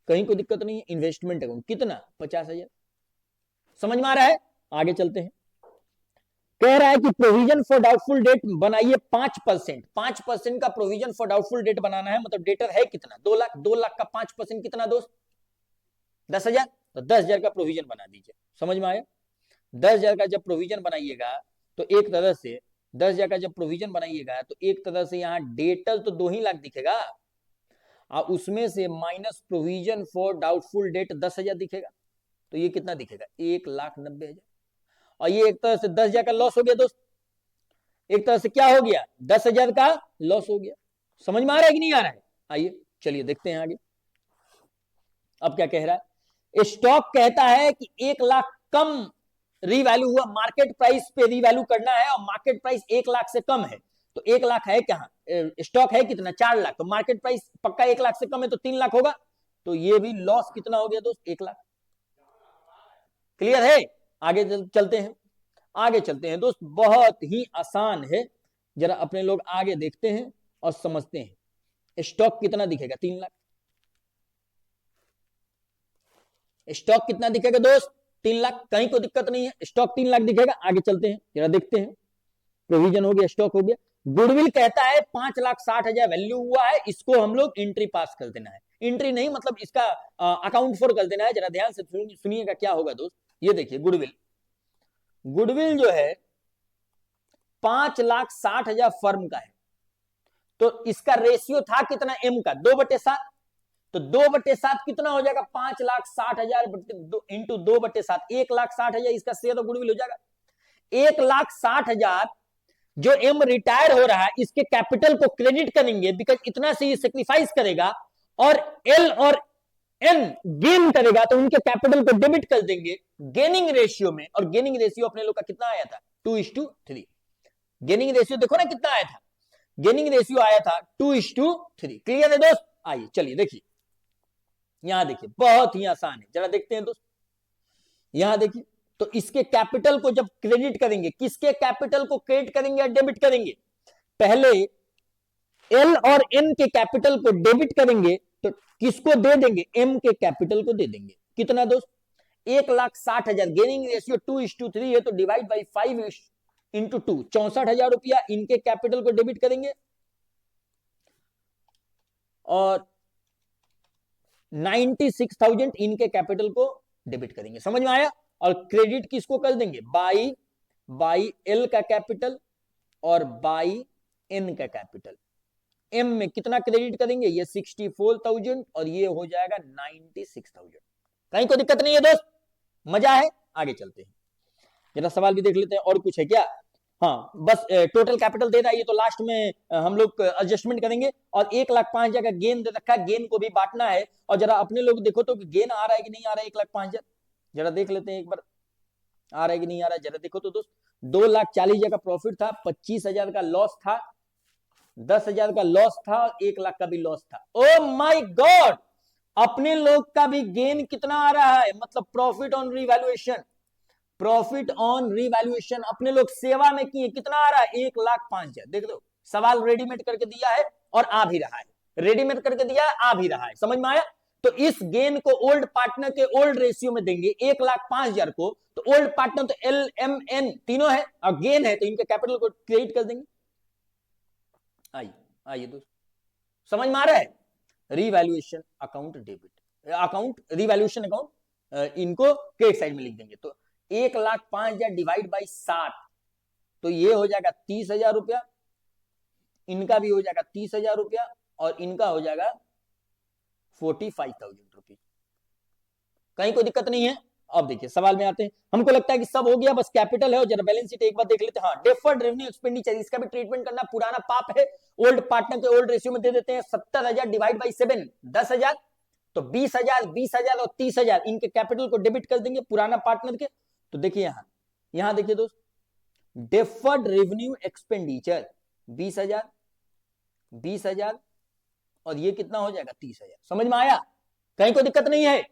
कहीं कोई दिक्कत नहीं है। इन्वेस्टमेंट अकाउंट कितना? 50,000। समझ में आ रहा है? आगे चलते हैं, कह रहा है कि प्रोविजन फॉर डाउटफुल डेट बनाइए 5%, 5% का प्रोविजन फॉर डाउटफुल डेट बनाना है, मतलब डेटर है कितना? 2 लाख, 2 लाख का 5% कितना दोस्त? 10,000, तो 10,000 का प्रोविजन बना दीजिए। समझ में आया? 10,000 का जब प्रोविजन बनाइएगा तो एक तरह से 10,000 का जब प्रोविजन बनाइएगा तो एक तरह से यहाँ डेटर तो 2 ही लाख दिखेगा, और उसमें से minus provision for doubtful date 10,000 दिखेगा, तो ये कितना दिखेगा? 1,90,000। और ये एक तरह से 10,000 का लॉस हो गया दोस्त, एक तरह से क्या हो गया? 10,000 का लॉस हो गया। समझ में आ रहा है कि नहीं आ रहा है? आइए चलिए देखते हैं आगे। अब क्या कह रहा है? स्टॉक कहता है कि 1 लाख कम रीवैल्यू हुआ, मार्केट प्राइस पे रीवैल्यू करना है और मार्केट प्राइस 1 लाख से कम है, तो 1 लाख है क्या? स्टॉक है कितना? 4 लाख, तो मार्केट प्राइस पक्का 1 लाख से कम है तो 3 लाख होगा, तो ये भी लॉस कितना हो गया दोस्त? 1 लाख। क्लियर है? आगे चलते हैं, आगे चलते हैं दोस्त, बहुत ही आसान है, जरा अपने लोग आगे देखते हैं और समझते हैं। स्टॉक कितना दिखेगा? 3 लाख। स्टॉक कितना दिखेगा दोस्त? 3 लाख। कहीं कोई दिक्कत नहीं है, स्टॉक 3 लाख दिखेगा। आगे चलते हैं, जरा देखते हैं, प्रोविजन हो गया, स्टॉक हो गया। गुडविल कहता है 5,60,000 वैल्यू हुआ है, इसको हम लोग एंट्री पास कर देना है, एंट्री नहीं मतलब इसका अकाउंट फॉर कर देना है। जरा ध्यान से सुनिएगा क्या होगा दोस्त। ये देखिए गुडविल, गुडविल जो है 5,60,000 फर्म का है, तो इसका रेशियो था कितना? एम का 2/7, तो 2/7 कितना हो जाएगा? 5,60,000 इंटू 2/7, 1,60,000 इसका शेयर ऑफ गुडविल हो जाएगा। 1,60,000 जो एम रिटायर हो रहा है इसके कैपिटल को क्रेडिट करेंगे, बिकॉज इतना से ये सेक्रीफाइस करेगा, और एल और एन गेन करेगा तो उनके कैपिटल को डेबिट कर देंगे गेनिंग रेशियो में। और गेनिंग रेशियो अपने लोग का कितना आया था? 2:3। गेनिंग रेशियो देखो ना कितना आया था, गेनिंग रेशियो आया था 2:3। क्लियर है दोस्त? आइए चलिए देखिए, यहां देखिए बहुत ही आसान है, जरा देखते हैं दोस्त। यहां देखिए, तो इसके कैपिटल को जब क्रेडिट करेंगे, किसके कैपिटल को क्रेडिट करेंगे या डेबिट करेंगे? पहले एल और एन के कैपिटल को डेबिट करेंगे, तो किसको दे देंगे? एम के कैपिटल को दे देंगे। कितना दोस्त? 1,60,000। गेनिंग रेशियो 2:3 है, तो डिवाइड बाई 5 इंटू 2, 64,000 रुपया इनके कैपिटल को डेबिट करेंगे, और 96,000 इनके कैपिटल को डेबिट करेंगे। समझ में आया? और क्रेडिट किसको कर देंगे? बाई एल का कैपिटल और बाई एन का कैपिटल। एम में कितना क्रेडिट करेंगे? ये 64,000 और ये हो जाएगा 96,000। कहीं कोई दिक्कत नहीं है दोस्त? मजा है? आगे चलते हैं, जरा सवाल भी देख लेते हैं। और कुछ है क्या? हाँ, बस टोटल कैपिटल दे रहा है ये, तो लास्ट में हम लोग एडजस्टमेंट करेंगे। और 1,05,000 का गेन दे रखा है, गेन को भी बांटना है। और जरा अपने लोग देखो तो गेन आ रहा है कि नहीं आ रहा है 1,05,000, जरा देख लेते हैं एक बार, आ रहा है कि नहीं आ रहा है। जरा देखो तो दोस्त, 2,40,000 का प्रॉफिट था, 25,000 का लॉस था, 10,000 का लॉस था, और 1,00,000 का भी लॉस था। ओ माय गॉड, अपने लोग का भी गेन कितना आ रहा है? मतलब profit on revaluation, profit on revaluation अपने लोग सेवा में किए, कितना आ रहा है? 1,05,000। देख लो, सवाल रेडीमेड करके दिया है और आ भी रहा है, रेडीमेड करके दिया है, आ भी रहा है। समझ में आया? तो इस गेन को ओल्ड पार्टनर के ओल्ड रेशियो में देंगे 1,05,000 को, तो ओल्ड पार्टनर तो एल एम एन तीनों है, और गेन है तो इनके कैपिटल को क्रेडिट कर देंगे। आइए आइए दोस्त, समझ में आ रहा है? Revaluation account debit, account revaluation account, इनको क्रेडिट साइड में लिख देंगे। तो 1,05,000 डिवाइड बाई 7, तो ये हो जाएगा 30,000 रुपया, इनका भी हो जाएगा 30,000 रुपया, और इनका हो जाएगा 45,000 रुपये। कहीं कोई दिक्कत नहीं है? अब देखिए सवाल में आते हैं। हमको लगता है कि सब हो गया, बस कैपिटल है। और जरा बैलेंस शीट एक बार देख लेते हैं। हाँ, डेफर्ड रेवेन्यू एक्सपेंडिचर, इसका भी ट्रीटमेंट करना पुराना पाप है। ओल्ड पार्टनर के ओल्ड रेशियो में दे देते हैं। 70,000 डिवाइड बाई 7, 10,000, तो 20,000, 20,000 और 30,000 इनके कैपिटल को डेबिट कर देंगे पुराना पार्टनर के। तो देखिए यहां देखिए दोस्त, डेफर्ड रेवेन्यू एक्सपेंडिचर 20,000, 20,000, और ये कितना हो जाएगा? 30,000। समझ में आया? कहीं कोई दिक्कत नहीं है?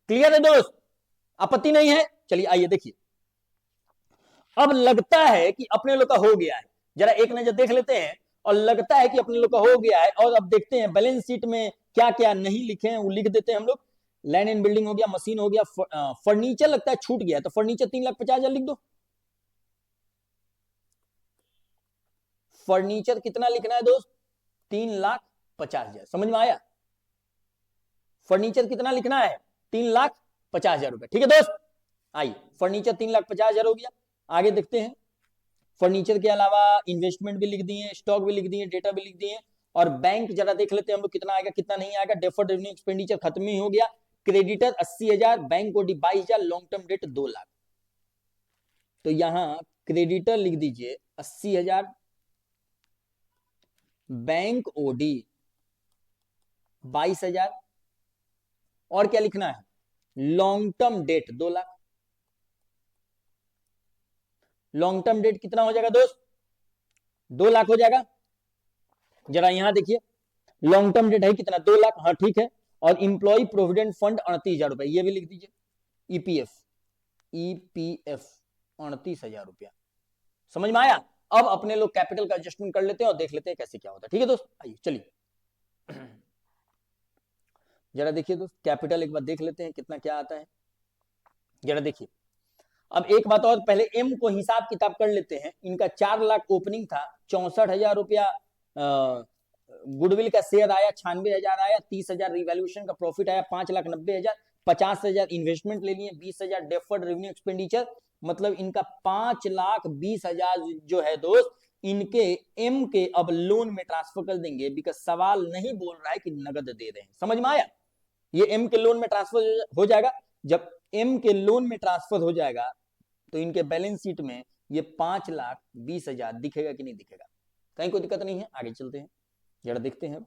क्लियर है दोस्त? आपत्ति नहीं है? चलिए आइए देखिए, अब लगता है कि अपने लोग का हो गया है। जरा एक नजर देख लेते हैं, और लगता है कि अपने लोग का हो गया है। और अब देखते हैं बैलेंस शीट में क्या क्या नहीं लिखे हैं, वो लिख देते हैं हम लोग। लैंड एंड बिल्डिंग हो गया, मशीन हो गया, फर्नीचर लगता है छूट गया, तो फर्नीचर 3,50,000 लिख दो। फर्नीचर कितना लिखना है दोस्त? 3,50,000। समझ में आया? फर्नीचर कितना लिखना है? 3,50,000 रुपए। ठीक है दोस्त? आइए, फर्नीचर 3,50,000 हो गया। आगे देखते हैं, फर्नीचर के अलावा इन्वेस्टमेंट भी लिख दिए, स्टॉक भी लिख दिए, डेटा भी लिख दिए। और बैंक जरा देख लेते हैं हम लोग, कितना आएगा कितना नहीं आएगा। डेफर्ड रेवेन्यू एक्सपेंडिचर खत्म ही हो गया। Creditor 80,000, bank OD 22,000, long term debt 2,00,000। तो यहां क्रेडिटर लिख दीजिए 80,000, बैंक ओडी 22,000, और क्या लिखना है? Long term debt 2,00,000। Long term date कितना हो जाएगा दोस्त? 2,00,000 हो जाएगा। जरा यहां देखिए, लॉन्ग टर्म डेट है कितना? 2,00,000। हाँ ठीक है। और इंप्लॉय प्रोविडेंट फंड 38,000 रुपए, ये भी लिख दीजिए। ईपीएफ 38,000 रुपया। समझ में आया? अब अपने लोग कैपिटल का एडजस्टमेंट कर लेते हैं और देख लेते हैं कैसे क्या होता है। ठीक है दोस्त? आइए चलिए जरा देखिए दोस्त, कैपिटल एक बार देख लेते हैं कितना क्या आता है। जरा देखिए, अब एक बात और, पहले एम को हिसाब किताब कर लेते हैं। इनका 4,00,000 ओपनिंग था, 64,000 रुपया गुडविल का शेयर आया, 96,000 आया, 30,000 रिवैल्यूएशन का प्रॉफिट आया, 5,90,000, 50,000 इन्वेस्टमेंट ले लिए, 20,000 डेफर्ड रेवेन्यू एक्सपेंडिचर, मतलब इनका 5,20,000 जो है दोस्त, इनके एम के अब लोन में ट्रांसफर कर देंगे, बिकॉज सवाल नहीं बोल रहा है कि नगद दे रहे हैं। समझ में आया? ये एम के लोन में ट्रांसफर हो जाएगा। जब एम के लोन में ट्रांसफर हो जाएगा तो इनके बैलेंस शीट में ये 5,20,000 दिखेगा कि नहीं दिखेगा? कहीं कोई दिक्कत नहीं है। आगे चलते हैं, जरा देखते हैं।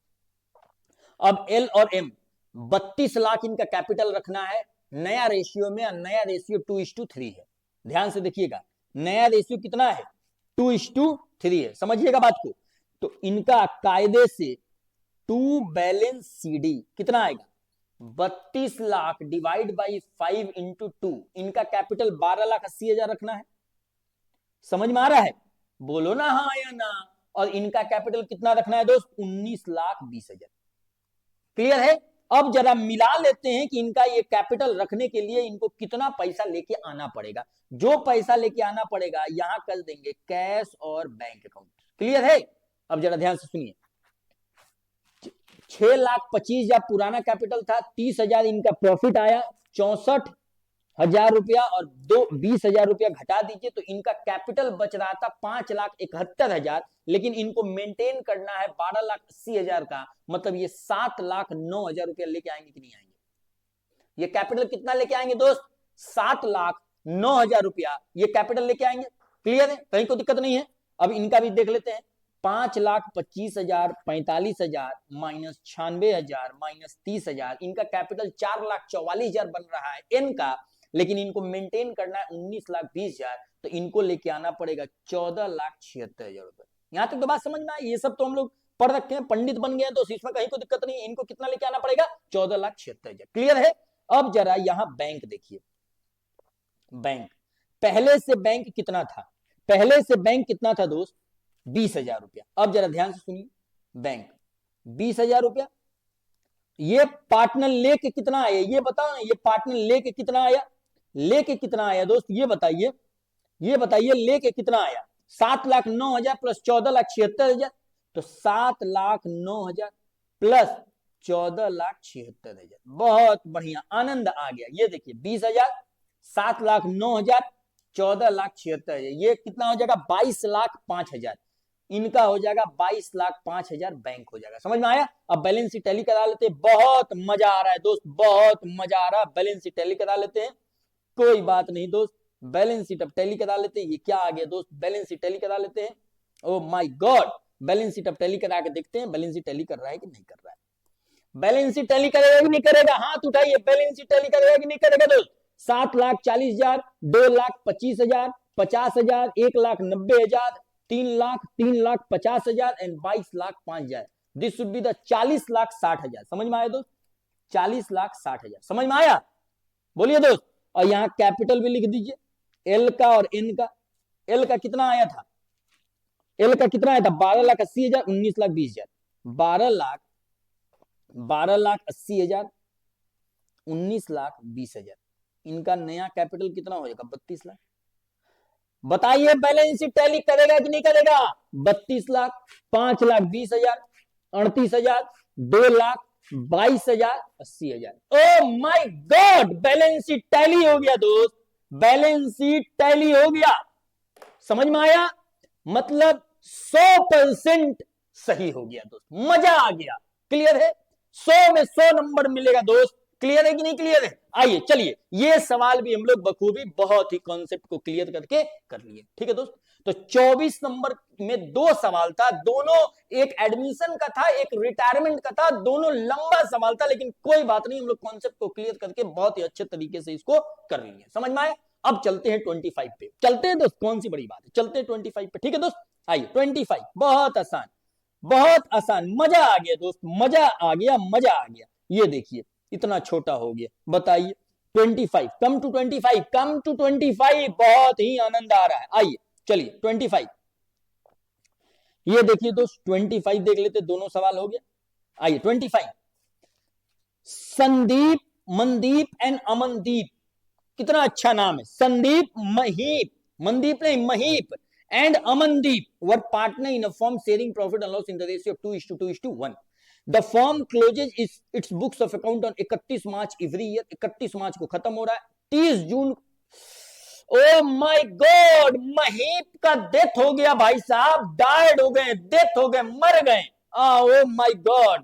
अब एल और एम 32 लाख इनका कैपिटल रखना है नया रेशियो में, नया रेशियो 2:3 है। ध्यान से देखिएगा, नया रेशियो कितना है? 2:3 है। समझिएगा बात को। तो इनका कायदे से टू बैलेंस सीडी कितना आएगा? 32 लाख डिवाइड बाई 5 इंटू 2। इनका कैपिटल 12,80,000 रखना है। समझ में आ रहा है? बोलो ना हाँ या ना। और इनका कैपिटल कितना रखना है दोस्त? 19,20,000। क्लियर है? अब जरा मिला लेते हैं कि इनका ये कैपिटल रखने के लिए इनको कितना पैसा लेके आना पड़ेगा। जो पैसा लेके आना पड़ेगा यहां कर देंगे कैश और बैंक अकाउंट। क्लियर है? अब जरा ध्यान से सुनिए। 6,25,000 पुराना कैपिटल था, 30,000 इनका प्रॉफिट आया, 64,000 रुपया और 20,000 रुपया घटा दीजिए तो इनका कैपिटल बच रहा था 5,71,000। लेकिन इनको मेंटेन करना है 12,80,000 का, मतलब ये 7,09,000 रुपया लेके आएंगे कि नहीं आएंगे? ये कैपिटल कितना लेके आएंगे दोस्त? 7,09,000 रुपया ये कैपिटल लेके आएंगे। क्लियर है? कहीं कोई दिक्कत नहीं है। अब इनका भी देख लेते हैं। 5,25,000 45,000 माइनस 96,000 माइनस 30,000, इनका कैपिटल 4,44,000 बन रहा है एन का। लेकिन इनको मेंटेन करना है 19,20,000, तो इनको लेके आना पड़ेगा 14,76,000 रुपए। यहां तक तो बात समझ में आई? ये सब तो हम लोग पढ़ रखे हैं, पंडित बन गए, तो इसमें कहीं कोई दिक्कत नहीं है। इनको कितना लेके आना पड़ेगा? 14,76,000। क्लियर है? अब जरा यहां बैंक देखिए। बैंक पहले से बैंक कितना था? पहले से बैंक कितना था दोस्त? 20,000 रुपया। अब जरा ध्यान से सुनिए, बैंक 20,000 रुपया। ये पार्टनर लेके कितना आया ये बताओ ना। ये पार्टनर लेके कितना आया? लेके कितना आया दोस्त ये बताइए। ये बताइए लेके कितना आया? 7,09,000 प्लस 14,76,000, तो 7,09,000 प्लस 14,76,000। बहुत बढ़िया, आनंद आ गया। ये देखिए 20,000, 7,09,000, 14,76,000, ये कितना हो जाएगा? 22,05,000। इनका हो जाएगा 22,05,000 बैंक हो जाएगा। समझ में आया? अब बैलेंस शीट टैली करा लेते हैं। बहुत मजा आ रहा है दोस्त, बहुत मजा आ रहा है। बैलेंस शीट टैली करा लेते हैं, कोई बात नहीं दोस्त। बैलेंस शीट अब टैली करा लेते हैं। ये क्या आ गया दोस्त? बैलेंस शीट टैली करा लेते हैं। ओ माय गॉड, बैलेंस शीट अब टैली करा के देखते हैं बैलेंस शीट टैली कर रहा है कि नहीं कर रहा है। बैलेंस शीट टैली करेगा कि नहीं करेगा? हाथ उठाइए। बैलेंस शीट टैली करेगा कि नहीं करेगा दोस्त? 7,40,000, 2,25,000, 50,000, 1,90,000, 3,50,000 and 22,05,000। This should be the 40,60,000। समझ में आया दोस्त? 40,60,000 समझ में आया? बोलिए दोस्त। और यहां कैपिटल भी लिख दीजिए, एल का और एन का। एल का कितना आया था? एल का कितना आया था? 12,80,000, 19,20,000। 12,80,000, 19,20,000। इनका नया कैपिटल कितना हो जाएगा? 32 लाख। बताइए बैलेंस शीट टैली करेगा कि नहीं करेगा? 32 लाख, 5,20,000, 38,000, 2,22,000, 80,000। ओ my God, balance sheet tally हो गया दोस्त। बैलेंस शीट टैली हो गया। समझ में आया? मतलब 100% सही हो गया दोस्त। मजा आ गया। क्लियर है? 100 में 100 नंबर मिलेगा दोस्त। क्लियर है कि नहीं क्लियर है? आइए चलिए, ये सवाल भी हम लोग बखूबी बहुत ही कॉन्सेप्ट को क्लियर करके कर लिए। ठीक है दोस्त? तो 24 नंबर में 2 सवाल था, दोनों एक एडमिशन का था, एक रिटायरमेंट का था। दोनों लंबा सवाल था, लेकिन कोई बात नहीं, हम लोग कॉन्सेप्ट को क्लियर करके बहुत ही अच्छे तरीके से इसको कर लिए। समझ में आया? अब चलते हैं 25 पे। चलते हैं दोस्त, कौन सी बड़ी बात है, चलते हैं 25 पे। ठीक है दोस्त? आइए 25, बहुत आसान, बहुत आसान। मजा आ गया दोस्त, मजा आ गया, मजा आ गया। ये देखिए इतना छोटा हो गया। बताइए 25, कम टू 25, कम टू 25। बहुत ही आनंद आ रहा है। आइए चलिए 25। ये देखिए दोस्त 25 देख लेते, दोनों सवाल हो गया। आइए 25। संदीप, मनदीप एंड अमनदीप, कितना अच्छा नाम है। संदीप, महीप, मनदीप नहीं Mahip and Amandeep were partner in a firm sharing profit and loss in the ratio of 2:2:1। The firm closes its books of account on 31 March every year। 31 मार्च को खत्म हो रहा है। 30 जून, ओ माय गॉड, महीप का डेथ हो गया भाई साहब, डायड हो गए, डेथ हो गए, मर गए। ओ माय गॉड,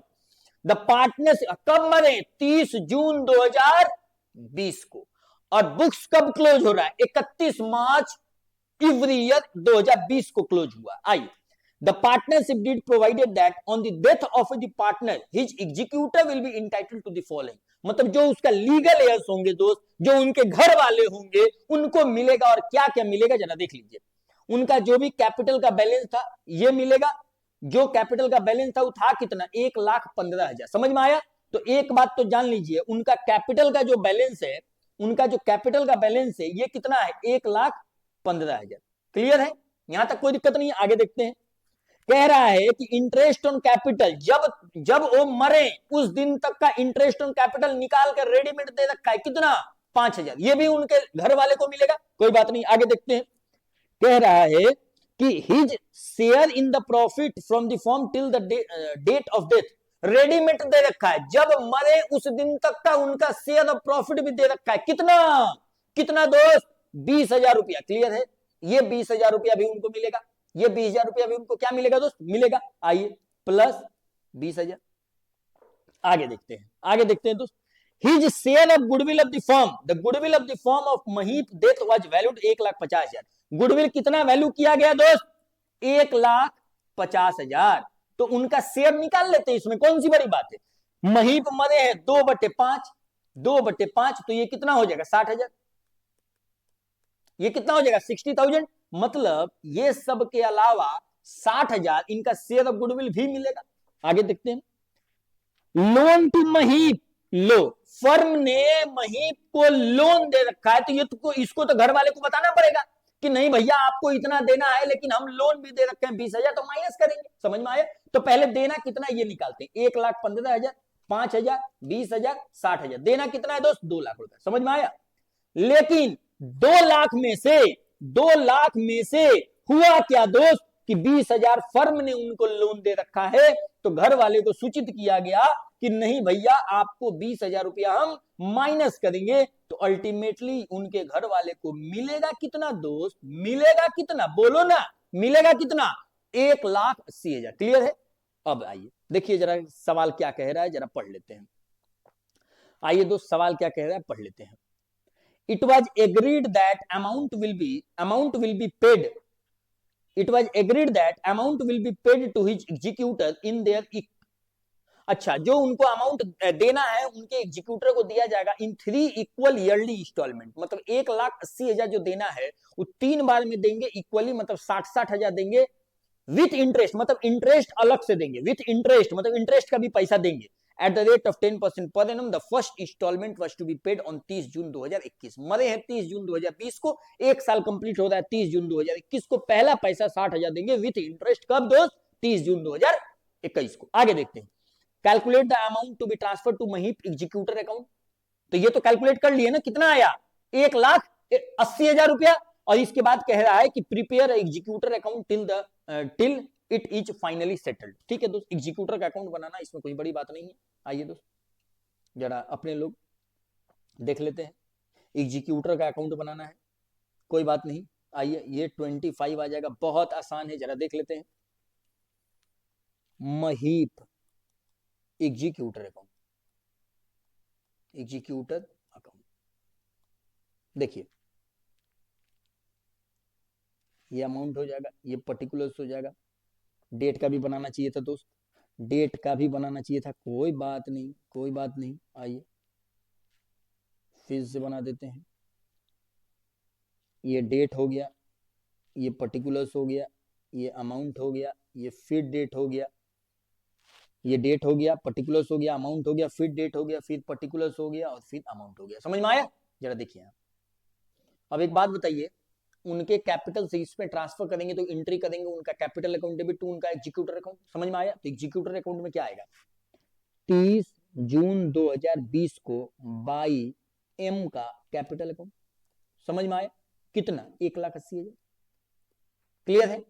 द पार्टनर्स कब मरे? 30 जून 2020 को। और बुक्स कब क्लोज हो रहा है? 31 मार्च एवरी ईयर 2020 को क्लोज हुआ। आइए, the partnership deed provided that on the death of the partner his executor will be entitled to the following. मतलब जो उसका लीगल एयर्स होंगे दोस्त, जो उनके घर वाले होंगे, उनको मिलेगा। और क्या क्या मिलेगा जरा देख लीजिए। उनका जो भी कैपिटल का बैलेंस था ये मिलेगा। जो कैपिटल का बैलेंस था वो था कितना? 1,15,000। समझ में आया? तो एक बात तो जान लीजिए, उनका कैपिटल का जो बैलेंस है, उनका जो कैपिटल का बैलेंस है ये कितना है? 1,15,000। क्लियर है? यहां तक कोई दिक्कत नहीं है। आगे देखते हैं। कह रहा है कि इंटरेस्ट ऑन कैपिटल, जब जब वो मरे उस दिन तक का इंटरेस्ट ऑन कैपिटल निकाल कर रेडीमेड दे रखा है। कितना? 5,000। ये भी उनके घर वाले को मिलेगा। कोई बात नहीं, आगे देखते हैं। कह रहा है कि his share in the profit from the firm till the date of death, readymade दे रखा है। जब मरे उस दिन तक का उनका शेयर ऑफ प्रॉफिट भी दे रखा है। कितना? कितना दोस्त? 20,000 रुपया। क्लियर है? ये 20,000 रुपया भी उनको मिलेगा। ये 20,000 रुपया भी उनको क्या मिलेगा दोस्त? मिलेगा। आइए, प्लस 20,000। आगे देखते हैं। आगे देखते हैं दोस्त। His share of goodwill of the firm, the goodwill of the firm of Mahip death was valued 1,50,000। Goodwill कितना वैल्यू किया गया दोस्त? 1,50,000। तो उनका शेयर निकाल लेते हैं, इसमें कौन सी बड़ी बात है। महीप मरे हैं 2/5, 2/5, तो ये कितना हो जाएगा? 60,000। ये कितना हो जाएगा? 60,000। मतलब ये सब के अलावा 60,000 इनका शेयर ऑफ गुडविल भी मिलेगा। आगे देखते हैं। लोन टू महीप, लो, फर्म ने महीप को लोन दे रखा है। तो ये तो इसको तो घर वाले को बताना पड़ेगा कि नहीं भैया आपको इतना देना है, लेकिन हम लोन भी दे रखे हैं 20,000, तो माइनस करेंगे। समझ में आया? तो पहले देना कितना ये निकालते हैं। 1,15,000, 5,000, 20,000, 60,000। देना कितना है दोस्त? 2 लाख रुपए। समझ में आया? लेकिन 2 लाख में से 2 लाख में से हुआ क्या दोस्त कि 20,000 फर्म ने उनको लोन दे रखा है। तो घर वाले को सूचित किया गया कि नहीं भैया आपको 20,000 रुपया हम माइनस करेंगे। तो अल्टीमेटली उनके घर वाले को मिलेगा कितना दोस्त? मिलेगा कितना? बोलो ना, मिलेगा कितना? 1,80,000। क्लियर है? अब आइए देखिए जरा सवाल क्या कह रहा है, जरा पढ़ लेते हैं। आइए दोस्त, सवाल क्या कह रहा है, पढ़ लेते हैं। It was agreed that amount will be paid. It was agreed that amount will be paid to his executor in their अच्छा, जो उनको अमाउंट देना है उनके एग्जीक्यूटर को दिया जाएगा इन 3 इक्वल ईयरली इंस्टॉलमेंट। मतलब 1,80,000 जो देना है वो 3 बार में देंगे इक्वली। मतलब 60,000 देंगे विथ इंटरेस्ट, मतलब इंटरेस्ट अलग से देंगे। विथ इंटरेस्ट मतलब इंटरेस्ट का भी पैसा देंगे। At the rate of 10% per annum. The first installment was to be paid on 30 June 2021। मरे हैं 30 जून 2020 को, एक साल कंप्लीट हो रहा है 30 जून 2021 को। पहला पैसा 60,000 देंगे विथ इंटरेस्ट। कब दोस्त? 30 जून 2021 को। आगे देखते हैं। Calculate the amount to be transfer to Mahip executor account. तो ये तो कैलकुलेट कर लिए ना, कितना आया? 1,80,000 रुपया। और इसके बाद कह रहा है कि prepare executor account till it is finally settled. ठीक है दोस्त, एग्जीक्यूटर का अकाउंट बनाना इसमें कोई बड़ी बात नहीं है। आइए दोस्त जरा अपने लोग देख लेते हैं। एग्जीक्यूटर का अकाउंट बनाना है, कोई बात नहीं। आइए, ये 25 आ जाएगा, बहुत आसान है। जरा देख लेते हैं। Mahip executor account, executor account. देखिए ये अमाउंट हो जाएगा, ये पर्टिकुलर्स हो जाएगा। डेट का भी बनाना चाहिए था दोस्त, डेट का भी बनाना चाहिए था। कोई बात नहीं, कोई बात नहीं। आइए फिर से बना देते हैं। ये डेट हो गया, ये पर्टिकुलर्स हो गया, ये अमाउंट हो गया, ये फिर डेट हो गया। ये डेट हो गया, पर्टिकुलर्स हो गया, अमाउंट हो गया, फिर डेट हो गया, फिर पर्टिकुलर्स हो गया और फिर अमाउंट हो गया। समझ में आया? जरा देखिए। अब एक बात बताइए, उनके कैपिटल से इसमें ट्रांसफर करेंगे तो एंट्री करेंगे उनका कैपिटल अकाउंट डेबिट टू उनका एग्जीक्यूटर अकाउंट। समझ में आया? तो एग्जीक्यूटर अकाउंट में क्या आएगा? 30 जून 2020 को बाई एम का कैपिटल अकाउंट। समझ में आया? कितना? 1,80,000। क्लियर है?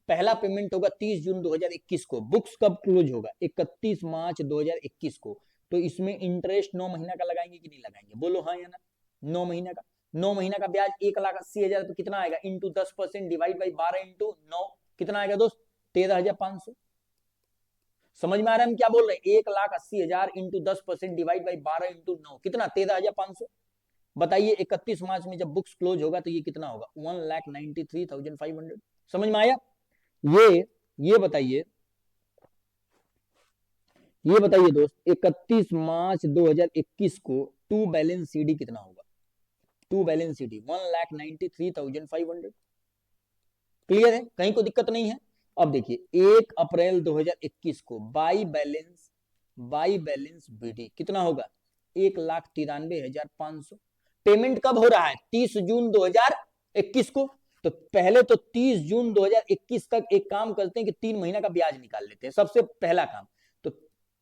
पहला पेमेंट होगा 30 जून 2021 को। बुक्स कब क्लोज होगा? 31 मार्च 2021 को। तो इसमें इंटरेस्ट 9 महीना का लगाएंगे कि नहीं लगाएंगे? बोलो हाँ या ना। 9 महीना का, 9 महीना का ब्याज 1,80,000 तो कितना आएगा? इंटू 10% डिवाइड बाई 12 इंटू 9 कितना आएगा दोस्त? 13,500। समझ में आ रहा है हम क्या बोल रहे हैं? 1,80,000 इंटू 10% डिवाइड बाई 12 इंटू 9 कितना? 13,500। बताइए 31 मार्च में जब बुक्स क्लोज होगा तो ये कितना होगा? 1,93,500। समझ में आया? ये बताइए, ये बताइए दोस्त, 31 मार्च 2021 को टू बैलेंस सीडी कितना होगा? To balance CD 1,93,500। क्लियर है? कहीं को दिक्कत नहीं है? अब देखिए 1 अप्रैल 2021 को बाई बैलेंस बीडी कितना होगा? 1,93,500। पेमेंट कब हो रहा है? 30 जून 2021 को। तो पहले तो 30 जून 2021 तक एक काम करते हैं कि 3 महीना का ब्याज निकाल लेते हैं, सबसे पहला काम। तो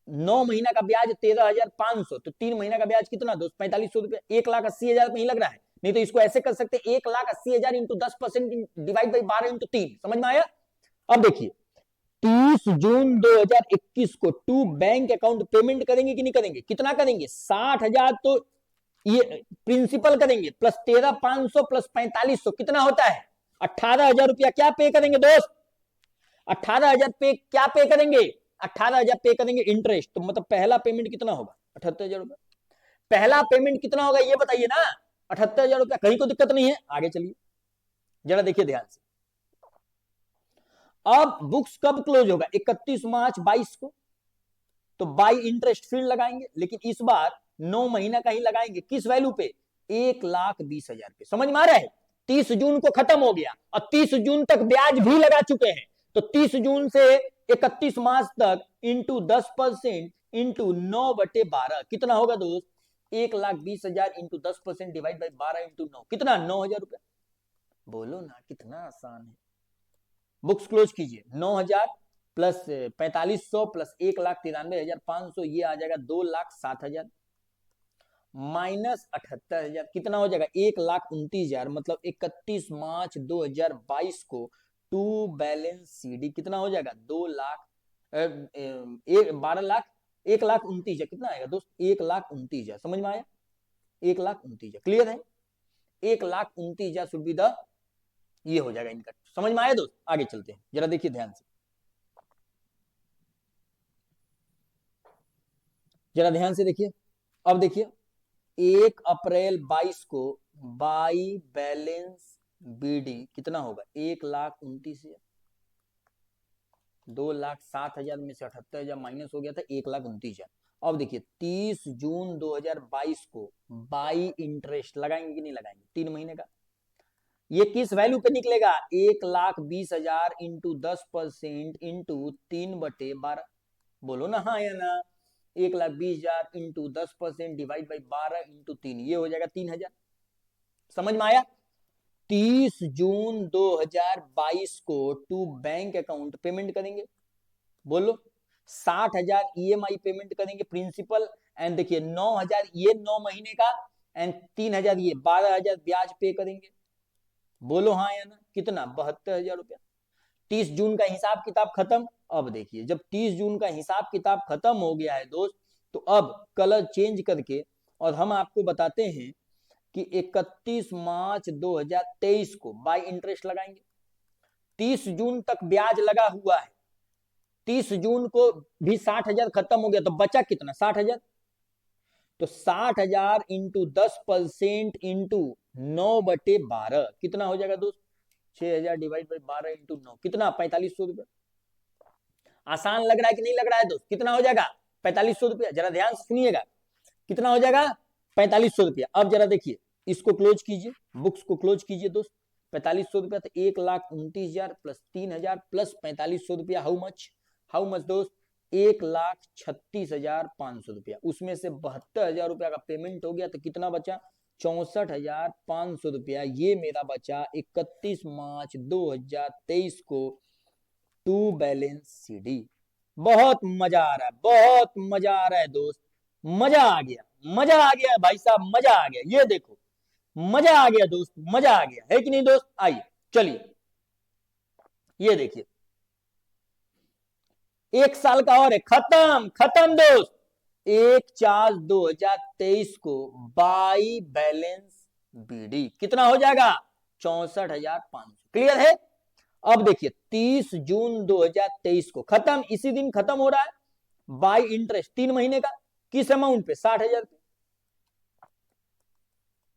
9 महीना का ब्याज 13,500, तो 3 महीना का ब्याज कितना दोस्त? 4,500 रुपया। 1,80,000 नहीं लग रहा है? नहीं तो इसको ऐसे कर सकते, 1,80,000 इंटू 10% डिवाइड बाई 12 इंटू 3। समझ में आया? अब देखिए 30 जून 2021 को टू बैंक अकाउंट पेमेंट करेंगे कि नहीं करेंगे? कितना करेंगे? 60,000 तो ये प्रिंसिपल करेंगे, प्लस 13,500 प्लस 4,500 कितना होता है? 18,000 रुपया क्या पे करेंगे दोस्त? 18,000 पे क्या पे करेंगे? 18,000 पे करेंगे इंटरेस्ट। तो मतलब पहला पेमेंट कितना होगा? 78,000 रुपया। पहला पेमेंट कितना होगा ये बताइए ना? 78,000 रुपया। कहीं को दिक्कत नहीं है? आगे चलिए जरा देखिए ध्यान से। अब बुक्स कब क्लोज होगा? 31 मार्च 22 को। तो बाई इंटरेस्ट फिर लगाएंगे, लेकिन इस बार 9 महीना का ही लगाएंगे। किस वैल्यू पे? 1,20,000 पे। समझ में आ रहा है? 30 जून को खत्म हो गया और 30 जून तक ब्याज भी लगा चुके हैं। तो 30 जून से 31 मार्च तक इंटू 10% इंटू 9/12 कितना होगा दोस्त? 1,20,000 इंटू 10% डिवाइड बाई 12 इंटू 9 कितना? 9,000 रुपया। बोलो ना, कितना आसान है। बुक्स क्लोज कीजिए। 9,000 प्लस 4,500 प्लस 1,93,500 ये आ जाएगा 2,07,000 माइनस 78,000 कितना हो जाएगा? 1,29,000। मतलब 31 मार्च 2022 को टू बैलेंस सीडी कितना हो जाएगा? 1,29,000 कितना आएगा दोस्त? 1,29,000। समझ में आया? 1,29,000 क्लियर है? 1,29,000 शुड बी द, ये हो जाएगा इनका। समझ में आया दोस्त? आगे चलते हैं, जरा देखिए ध्यान से, जरा ध्यान से देखिए। अब देखिए 1 अप्रैल 22 को बाई बैलेंस बीडी कितना होगा? 1,29,000। 2,07,000 में से 78,000 माइनस हो गया था 1,29,000। अब देखिए 30 जून 2022 को बाई इंटरेस्ट लगाएंगे कि नहीं लगाएंगे? 3 महीने का। ये किस वैल्यू पे निकलेगा? 1,20,000 इंटू 10% इंटू 3/12। बोलो ना हाँ या ना? 1,20,000 इंटू 10% डिवाइड बाई 12 इंटू 3 ये हो जाएगा 3,000। समझ में आया? 30 जून 2022 को टू बैंक अकाउंट पेमेंट करेंगे। बोलो 60,000 ईएमआई पेमेंट करेंगे प्रिंसिपल, एंड देखिए 9,000 ये 9 महीने का, एंड 3,000 ये 12,000 ब्याज पे करेंगे। बोलो हाँ या ना? कितना? 72,000 रुपया। 30 जून का हिसाब किताब खत्म। अब देखिए जब 30 जून का हिसाब किताब खत्म हो गया है दोस्त, तो अब कलर चेंज करके और हम आपको बताते हैं कि 31 मार्च 2023 को बाय इंटरेस्ट लगाएंगे। 30 जून तक ब्याज लगा हुआ है, 30 जून को भी 60,000 खत्म हो गया, तो बचा कितना? 60,000। तो 60,000 इंटू 10% इंटू 9/12 कितना हो जाएगा दोस्त? 6,000 डिवाइड बाई 12 इंटू 9 कितना? 4,500 रुपया। आसान लग रहा है कि नहीं लग रहा है दोस्त? कितना हो जाएगा? 4,500 रुपया। जरा ध्यान से सुनिएगा, कितना हो जाएगा? 4,500 रुपया। अब जरा देखिए इसको क्लोज कीजिए, बुक्स को क्लोज कीजिए दोस्त। 4,500 रुपया तो 1,29,000 प्लस 3,000 प्लस 4,500 रुपया हाउ मच दोस्त? 1,36,500 रुपया। उसमें से 72,000 रुपया का पेमेंट हो गया, तो कितना बचा? 64,500 रुपया। ये मेरा बचा 31 मार्च 2023 को टू बैलेंस सीडी। बहुत मजा आ रहा है, बहुत मजा आ रहा है दोस्त, मजा आ गया, मजा आ गया भाई साहब, मजा आ गया। ये देखो मजा आ गया दोस्त, मजा आ गया है कि नहीं दोस्त? आइए चलिए ये देखिए 1 साल का और है, खत्म खत्म दोस्त। 1/4/2023 को बाई बैलेंस बीडी कितना हो जाएगा? 64,500। क्लियर है? अब देखिए 30 जून 2023 को खत्म, इसी दिन खत्म हो रहा है। बाय इंटरेस्ट 3 महीने का, किस अमाउंट पे? 60,000 पे।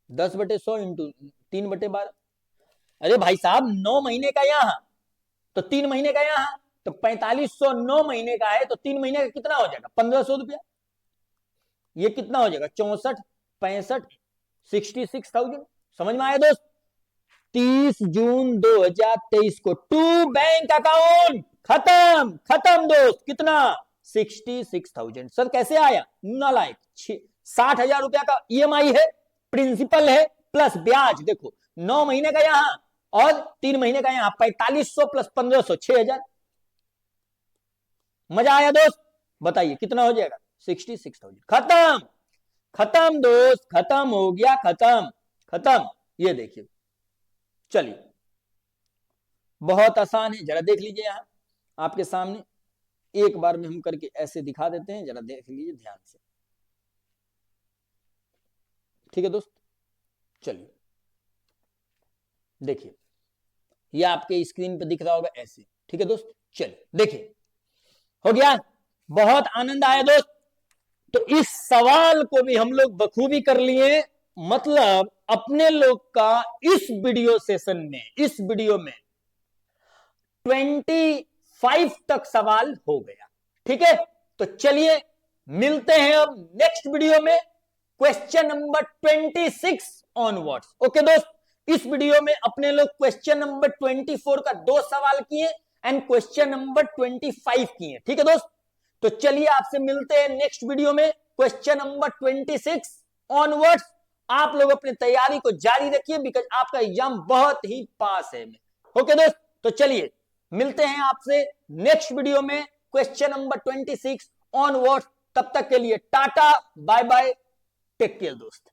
10/100 इंटू 3/12। अरे भाई साहब 9 महीने का यहां तो 3 महीने का यहां, तो 4500 9 महीने का है तो 3 महीने का कितना हो जाएगा? 1500 रुपया। ये कितना हो जाएगा? 64 65 66,000। समझ में आया दोस्त? 30 जून 2023 को टू बैंक अकाउंट खत्म खत्म दोस्त। कितना? 66,000। सर कैसे आया? नालायक। 60,000 रुपया का ईएमआई है, प्रिंसिपल है प्लस ब्याज। देखो 9 महीने का यहां और 3 महीने का यहां, 4500 प्लस 1500 6000। मजा आया दोस्त? बताइए कितना हो जाएगा? 66,000। खत्म खत्म दोस्त, खत्म हो गया, खत्म खत्म। ये देखिए, चलिए बहुत आसान है, जरा देख लीजिए यहां आपके सामने। एक बार में हम करके ऐसे दिखा देते हैं, जरा देख लीजिए ध्यान से। ठीक है दोस्त, चलिए देखिए, ये आपके स्क्रीन पे दिख रहा होगा ऐसे। ठीक है दोस्त, चलिए देखिए, हो गया। बहुत आनंद आया दोस्त। तो इस सवाल को भी हम लोग बखूबी कर लिए। मतलब अपने लोग का इस वीडियो सेशन में, इस वीडियो में 25 तक सवाल हो गया। ठीक है, तो चलिए मिलते हैं अब नेक्स्ट वीडियो में, क्वेश्चन नंबर 26 ऑनवर्ड्स। ओके दोस्त, इस वीडियो में अपने लोग क्वेश्चन नंबर 24 का 2 सवाल किए एंड क्वेश्चन नंबर 25 किए। ठीक है दोस्त, तो चलिए आपसे मिलते हैं नेक्स्ट वीडियो में, क्वेश्चन नंबर 26 ऑनवर्ड्स। आप लोग अपनी तैयारी को जारी रखिए, बिकॉज आपका एग्जाम बहुत ही पास है। ओके दोस्त, तो चलिए मिलते हैं आपसे नेक्स्ट वीडियो में, क्वेश्चन नंबर 26 ऑनवर्ड्स। तब तक के लिए tata bye bye, take care दोस्त।